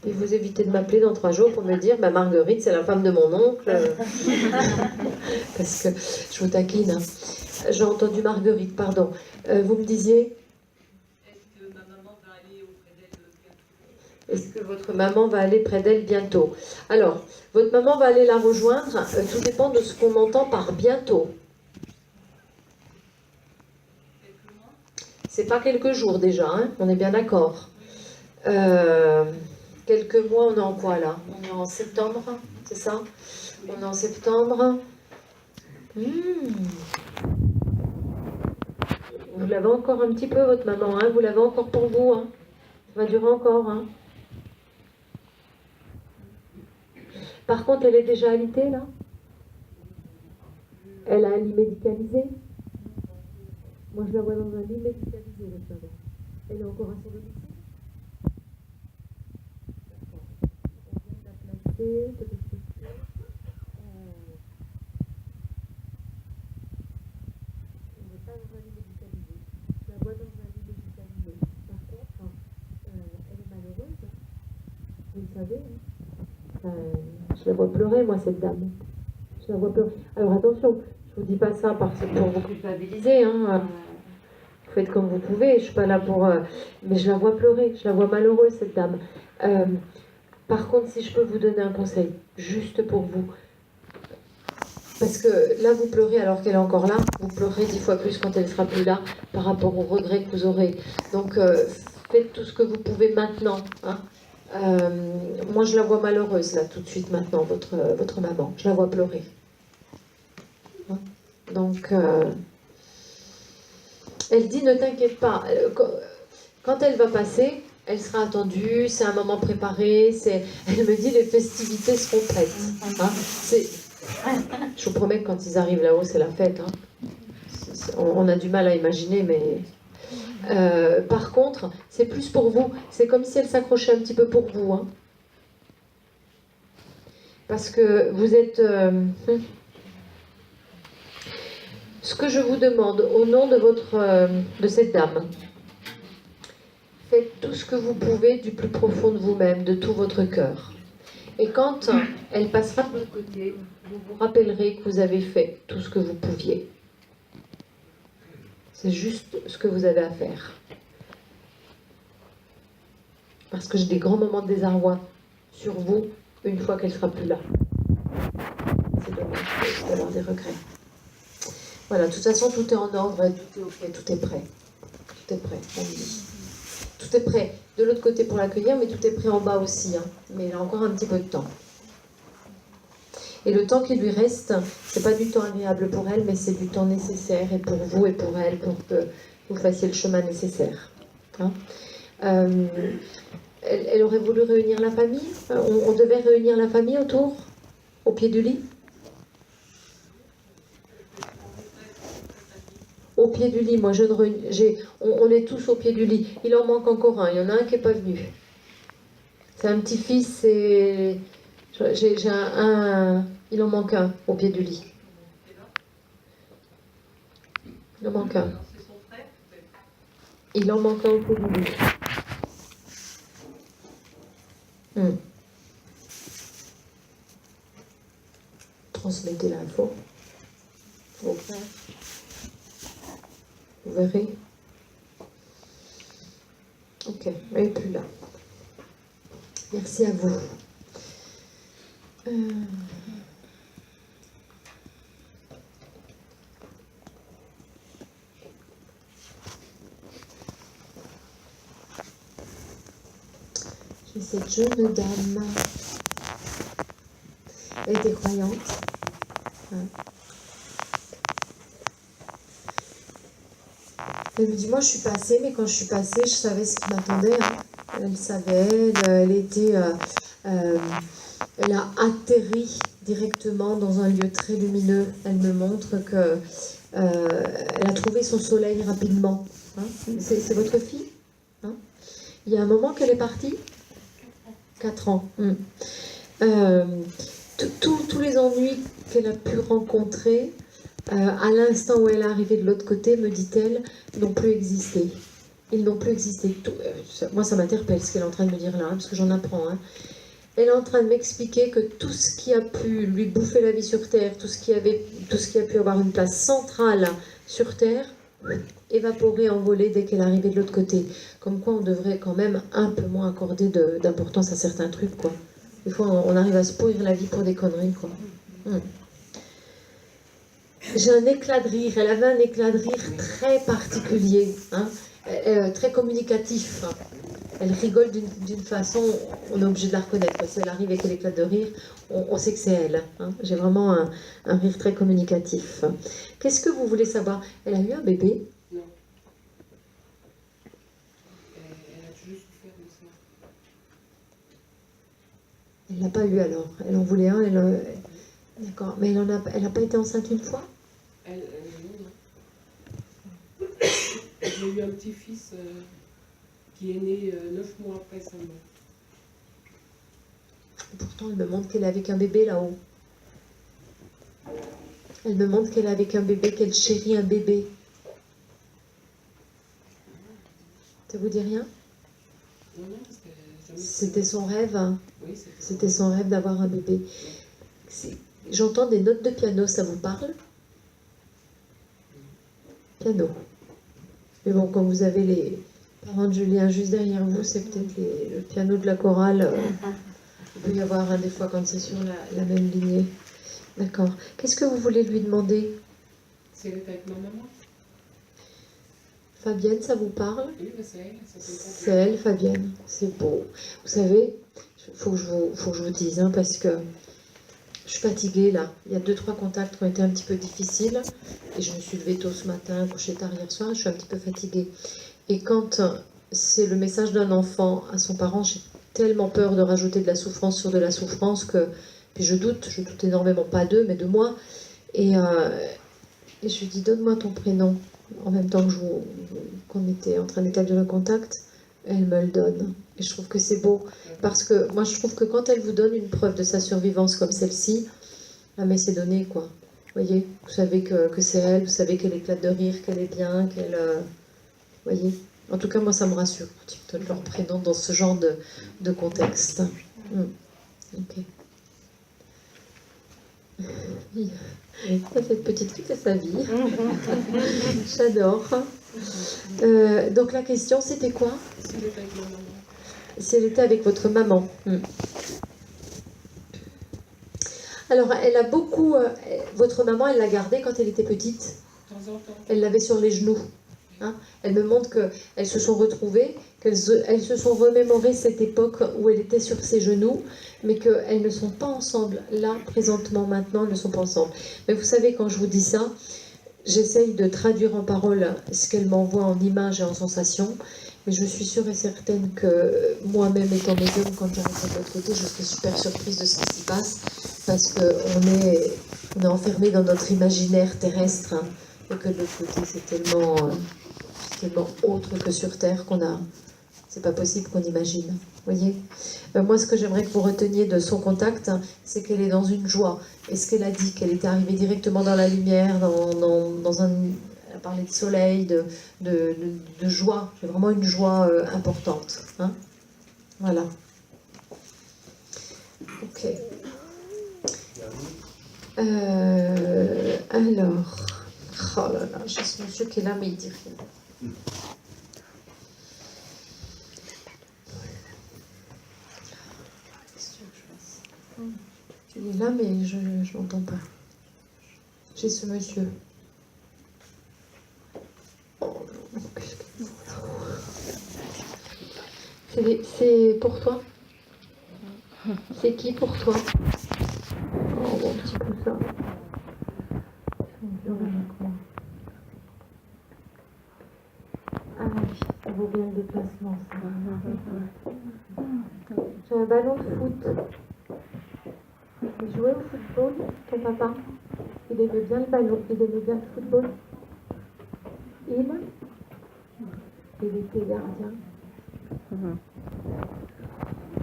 Et vous évitez de m'appeler dans 3 jours pour me dire bah, Marguerite, c'est la femme de mon oncle. Parce que je vous taquine. Hein. J'ai entendu Marguerite, pardon. Vous me disiez? Est-ce que ma maman va aller auprès d'elle bientôt? Est-ce que votre maman va aller près d'elle bientôt? Alors, votre maman va aller la rejoindre. Tout dépend de ce qu'on entend par bientôt. Quelques mois? C'est pas quelques jours déjà, hein, on est bien d'accord. Quelques mois, on est en quoi là? On est en septembre, c'est ça? On est en septembre. Vous l'avez encore un petit peu, votre maman, hein? Vous l'avez encore pour vous. Hein? Ça va durer encore. Hein? Par contre, elle est déjà alitée là? Elle a un lit médicalisé? Moi, je la vois dans un lit médicalisé, votre maman. Elle est encore à son domicile? On vient de la placer. Elle n'est pas dans un lit médicalisé. Je la vois dans un lit médicalisé. Par contre, elle est malheureuse. Vous le savez. Hein. Je la vois pleurer, moi, cette dame. Je la vois pleurer. Alors attention, je vous dis pas ça pour vous culpabiliser. Hein. Vous faites comme vous pouvez. Je suis pas là pour. Mais je la vois pleurer. Je la vois malheureuse, cette dame. Par contre, si je peux vous donner un conseil, juste pour vous, Parce que là, vous pleurez alors qu'elle est encore là. Vous pleurez 10 fois plus quand elle sera plus là par rapport aux regrets que vous aurez. Donc, faites tout ce que vous pouvez maintenant. Hein. Moi, je la vois malheureuse, là, tout de suite, maintenant, votre maman. Je la vois pleurer. Hein. Donc, elle dit, ne t'inquiète pas. Quand elle va passer, elle sera attendue. C'est un moment préparé. Elle me dit, les festivités seront prêtes. Hein. Je vous promets que quand ils arrivent là-haut, c'est la fête. Hein. On a du mal à imaginer, mais... par contre, c'est plus pour vous. C'est comme si elle s'accrochait un petit peu pour vous. Hein. Parce que vous êtes... Ce que je vous demande, au nom de cette dame, faites tout ce que vous pouvez du plus profond de vous-même, de tout votre cœur. Et quand elle passera de l'autre côté, vous vous rappellerez que vous avez fait tout ce que vous pouviez. C'est juste ce que vous avez à faire. Parce que j'ai des grands moments de désarroi sur vous une fois qu'elle sera plus là. C'est dommage d'avoir des regrets. Voilà, de toute façon, tout est en ordre, tout est ok, tout est prêt. Tout est prêt, on dit. Tout est prêt de l'autre côté pour l'accueillir, mais tout est prêt en bas aussi. Hein. Mais il a encore un petit peu de temps. Et le temps qui lui reste, c'est pas du temps agréable pour elle, mais c'est du temps nécessaire, et pour vous et pour elle, pour que vous fassiez le chemin nécessaire. Hein. Elle aurait voulu réunir la famille. On devait réunir la famille autour, au pied du lit. Au pied du lit, moi je ne on est tous au pied du lit. Il en manque encore un, il y en a un qui n'est pas venu. C'est un petit-fils, et il en manque un au pied du lit. Il en manque un. Il en manque un au pied du lit. Transmettez l'info. Ok. Vous verrez. Ok, elle n'est plus là. Merci à vous. J'ai cette jeune dame. Elle était croyante. Hein. Elle me dit, moi je suis passée, mais quand je suis passée, je savais ce qui m'attendait. Hein. Elle savait, elle a atterri directement dans un lieu très lumineux. Elle me montre que elle a trouvé son soleil rapidement. Hein. C'est votre fille, hein. Il y a un moment qu'elle est partie. 4 ans. Tous les ennuis qu'elle a pu rencontrer, à l'instant où elle est arrivée de l'autre côté, me dit-elle, n'ont plus existé. Ils n'ont plus existé. Moi, ça m'interpelle ce qu'elle est en train de me dire là, hein, parce que j'en apprends. Hein. Elle est en train de m'expliquer que tout ce qui a pu lui bouffer la vie sur Terre, tout ce qui a pu avoir une place centrale sur Terre, évaporé, envolé dès qu'elle est arrivée de l'autre côté. Comme quoi, on devrait quand même un peu moins accorder d'importance à certains trucs, quoi. Des fois, on arrive à se pourrir la vie pour des conneries, quoi. J'ai un éclat de rire. Elle avait un éclat de rire très particulier, hein, très communicatif. Hein. Elle rigole d'une façon, on est obligé de la reconnaître. Si elle arrive avec un éclat de rire, on sait que c'est elle. Hein. J'ai vraiment un rire très communicatif. Qu'est-ce que vous voulez savoir? Elle a eu un bébé? Non. Elle a toujours souffert de ça. Elle l'a pas eu alors. Elle en voulait un. D'accord. Mais elle n'a pas été enceinte une fois? Non. J'ai eu un petit-fils qui est né 9 mois après sa mort. Pourtant, elle me montre qu'elle est avec un bébé là-haut. Elle me montre qu'elle est avec un bébé, qu'elle chérit un bébé. Ça vous dit rien? Non, parce que jamais... C'était son rêve. Hein. Oui, c'était son rêve d'avoir un bébé. J'entends des notes de piano, ça vous parle? Piano. Mais bon, quand vous avez les parents de Julien juste derrière vous, c'est peut-être le piano de la chorale. Il peut y avoir des fois quand c'est sur la même lignée. D'accord. Qu'est-ce que vous voulez lui demander? C'est avec ma maman. Fabienne, ça vous parle? Oui, mais c'est elle. Ça s'appelle C'est elle, Fabienne. C'est beau. Vous savez, faut que je vous dise, hein, parce que je suis fatiguée là. Il y a 2-3 contacts qui ont été un petit peu difficiles. Et je me suis levée tôt ce matin, couchée tard hier soir. Je suis un petit peu fatiguée. Et quand c'est le message d'un enfant à son parent, j'ai tellement peur de rajouter de la souffrance sur de la souffrance que... Puis je doute énormément, pas d'eux, mais de moi. Et je lui dis, donne-moi ton prénom. En même temps que qu'on était en train d'établir le contact, elle me le donne. Et je trouve que c'est beau. Parce que moi, je trouve que quand elle vous donne une preuve de sa survivance comme celle-ci, ah mais c'est donné, quoi. Vous voyez, vous savez que c'est elle, vous savez qu'elle éclate de rire, qu'elle est bien, qu'elle... Vous voyez. En tout cas, moi, ça me rassure quand ils donnent leur prénom dans ce genre de contexte. Ok. Oui. Cette petite fille, c'est sa vie. J'adore. Donc la question, c'était quoi? Si elle était avec votre maman. Alors, elle a beaucoup... votre maman, elle l'a gardée quand elle était petite. Elle l'avait sur les genoux. Hein, elle me montre qu'elles se sont retrouvées, elles se sont remémorées cette époque où elle était sur ses genoux, mais qu'elles ne sont pas ensemble. Là, présentement, maintenant, elles ne sont pas ensemble. Mais vous savez, quand je vous dis ça, j'essaye de traduire en paroles ce qu'elle m'envoie en images et en sensations, mais je suis sûre et certaine que moi-même, étant médium, quand j'arriverai de l'autre côté, je serai super surprise de ce qui s'y passe, parce qu'on est enfermé dans notre imaginaire terrestre, hein, et que de l'autre côté, c'est tellement autre que sur Terre qu'on a. C'est pas possible qu'on imagine. Voyez. Moi, ce que j'aimerais que vous reteniez de son contact, hein, c'est qu'elle est dans une joie. Et ce qu'elle a dit, qu'elle était arrivée directement dans la lumière, dans un... Elle a parlé de soleil, de joie. C'est vraiment une joie importante. Hein. Voilà. Ok. Alors... Oh là là, j'ai ce monsieur qui est là, mais il dit rien. Il est là, mais je n'entends pas. J'ai ce monsieur. C'est pour toi? C'est qui pour toi? Oh, un petit peu ça. Ah oui, ça vaut bien le déplacement, ça. J'ai un ballon de foot. Il jouait au football, ton papa. Il aimait bien le ballon, il aimait bien le football. Il était gardien.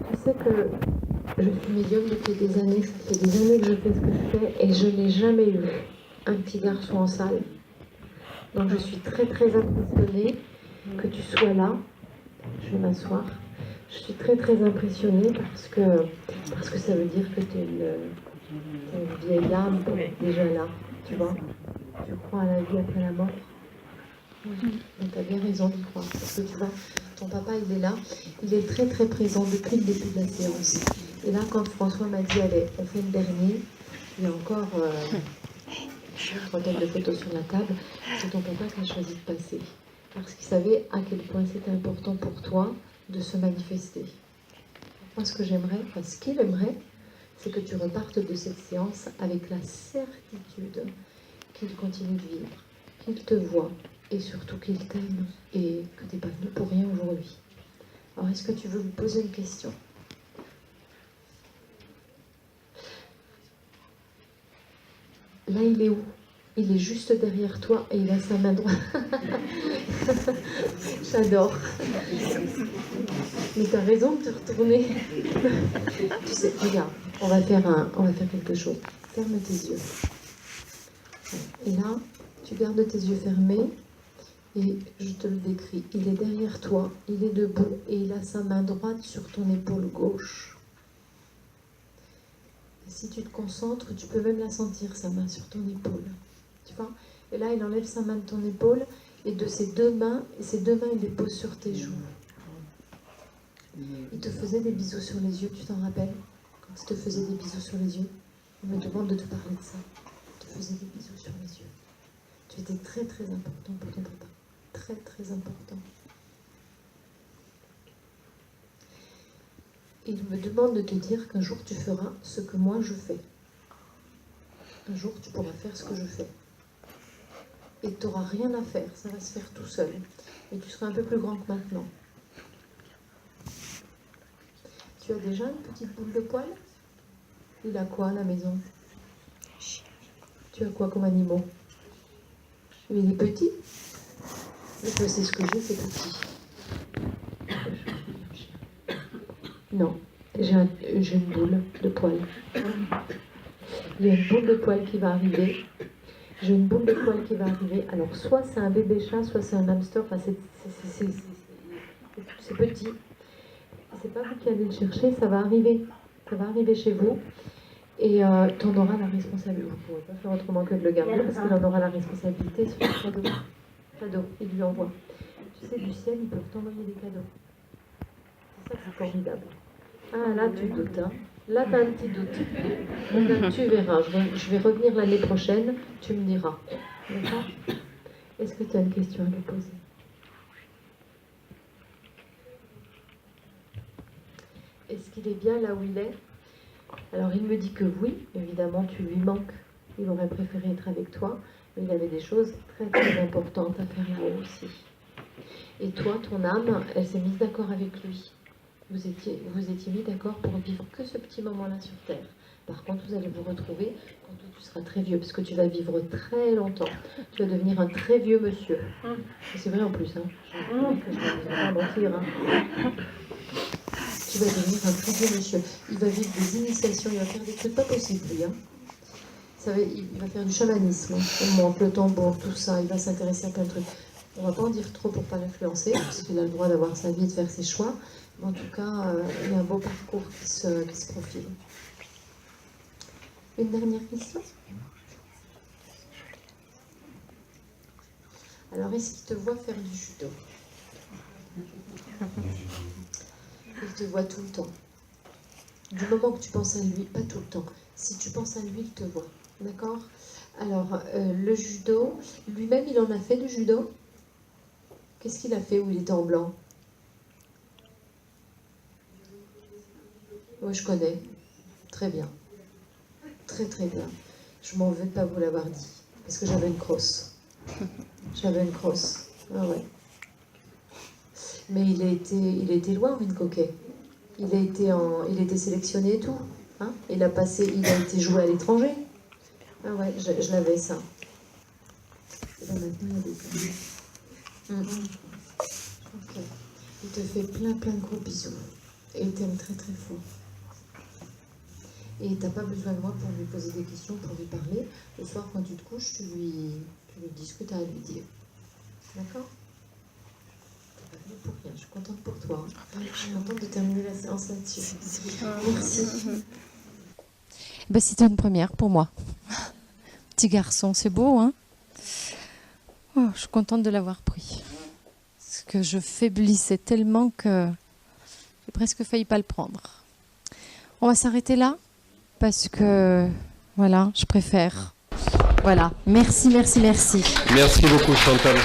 Tu sais que je suis médium depuis des années, ça fait des années que je fais ce que je fais, et je n'ai jamais eu un petit garçon en salle. Donc je suis très très impressionnée que tu sois là. Je vais m'asseoir. Je suis très très impressionnée parce que ça veut dire que tu es une vieille âme déjà là, tu vois. Tu crois à la vie après la mort. Donc tu as bien raison d'y croire. Parce que tu vois, ton papa il est là, il est très très présent depuis le début de la séance. Et là quand François m'a dit allez, on fait le dernier, il y a encore une trentaine de photos sur la table, c'est ton papa qui a choisi de passer. Parce qu'il savait à quel point c'était important pour toi de se manifester. Moi, ce que j'aimerais, enfin, ce qu'il aimerait, c'est que tu repartes de cette séance avec la certitude qu'il continue de vivre, qu'il te voit et surtout qu'il t'aime et que tu n'es pas venu pour rien aujourd'hui. Alors, est-ce que tu veux lui poser une question? Là, il est où? Il est juste derrière toi et il a sa main droite. J'adore. Mais tu as raison de te retourner. Tu sais, regarde, on va faire quelque chose. Ferme tes yeux. Et là, tu gardes tes yeux fermés et je te le décris. Il est derrière toi, il est debout et il a sa main droite sur ton épaule gauche. Et si tu te concentres, tu peux même la sentir, sa main sur ton épaule. Tu vois? Et là, il enlève sa main de ton épaule et de ses deux mains, il les pose sur tes joues. Il te faisait des bisous sur les yeux, tu t'en rappelles? Quand il te faisait des bisous sur les yeux? Il me demande de te parler de ça. Il te faisait des bisous sur les yeux. Tu étais très très important pour ton papa. Très très important. Et il me demande de te dire qu'un jour tu feras ce que moi je fais. Un jour tu pourras faire ce que je fais. Et tu n'auras rien à faire, ça va se faire tout seul. Et tu seras un peu plus grand que maintenant. Tu as déjà une petite boule de poil? Il a quoi à la maison? Tu as quoi comme animaux? Il est petit? C'est ce que j'ai, c'est petit. Non, j'ai une boule de poil. Il y a une boule de poil qui va arriver. J'ai une boule de poil qui va arriver. Alors, soit c'est un bébé chat, soit c'est un hamster. Enfin, c'est petit. C'est pas vous qui allez le chercher, ça va arriver. Ça va arriver chez vous. Et tu en auras la responsabilité. Vous ne pourrez pas faire autrement que de le garder parce qu'il en aura la responsabilité sur le cadeau. Cadeau, il lui envoie. Tu sais, du ciel, ils peuvent t'envoyer des cadeaux. C'est ça que c'est formidable. Ah, là, tu doutes. Hein. Là, tu as un petit doute. Là, tu verras. Je vais revenir l'année prochaine. Tu me diras. D'accord? Est-ce que tu as une question à lui poser? Est-ce qu'il est bien là où il est? Alors, il me dit que oui. Évidemment, tu lui manques. Il aurait préféré être avec toi. Mais il avait des choses très, très importantes à faire là-haut aussi. Et toi, ton âme, elle s'est mise d'accord avec lui. Vous étiez mis d'accord pour vivre que ce petit moment-là sur Terre. Par contre, vous allez vous retrouver quand tu seras très vieux, parce que tu vas vivre très longtemps. Tu vas devenir un très vieux monsieur. C'est vrai en plus, hein. Je ne vais pas mentir, hein. Tu vas devenir un très vieux monsieur. Il va vivre des initiations, il va faire des trucs pas possibles, lui, hein. Il va faire du chamanisme, hein. On monte le tambour, tout ça, il va s'intéresser à plein de trucs. On ne va pas en dire trop pour ne pas l'influencer, parce qu'il a le droit d'avoir sa vie, de faire ses choix. En tout cas, il y a un beau parcours qui se profile. Une dernière question? Alors, est-ce qu'il te voit faire du judo? Il te voit tout le temps. Du moment que tu penses à lui, pas tout le temps. Si tu penses à lui, il te voit. D'accord? Alors, le judo, lui-même, il en a fait du judo? Qu'est-ce qu'il a fait où il était en blanc? Oui, je connais. Très bien. Très très bien. Je m'en veux de pas vous l'avoir dit. Parce que j'avais une crosse. J'avais une crosse. Ah ouais. Mais il a été loin, Win Coquet. Il a été sélectionné et tout. Hein, il a été joué à l'étranger. Ah ouais, je l'avais ça. Et là, maintenant, il y a des... Ok. Il te fait plein de gros bisous. Et il t'aime très très fort. Et t'as pas besoin de moi pour lui poser des questions, pour lui parler. Le soir, quand tu te couches, tu lui dis ce que tu as à lui dire. D'accord? T'es pas venu pour rien, je suis contente pour toi. Je suis contente de terminer la séance là-dessus. Merci. Ben, c'était une première pour moi. Petit garçon, c'est beau, hein? Oh, je suis contente de l'avoir pris. Parce que je faiblissais tellement que j'ai presque failli pas le prendre. On va s'arrêter là parce que, voilà, je préfère. Voilà, merci. Merci beaucoup Chantal.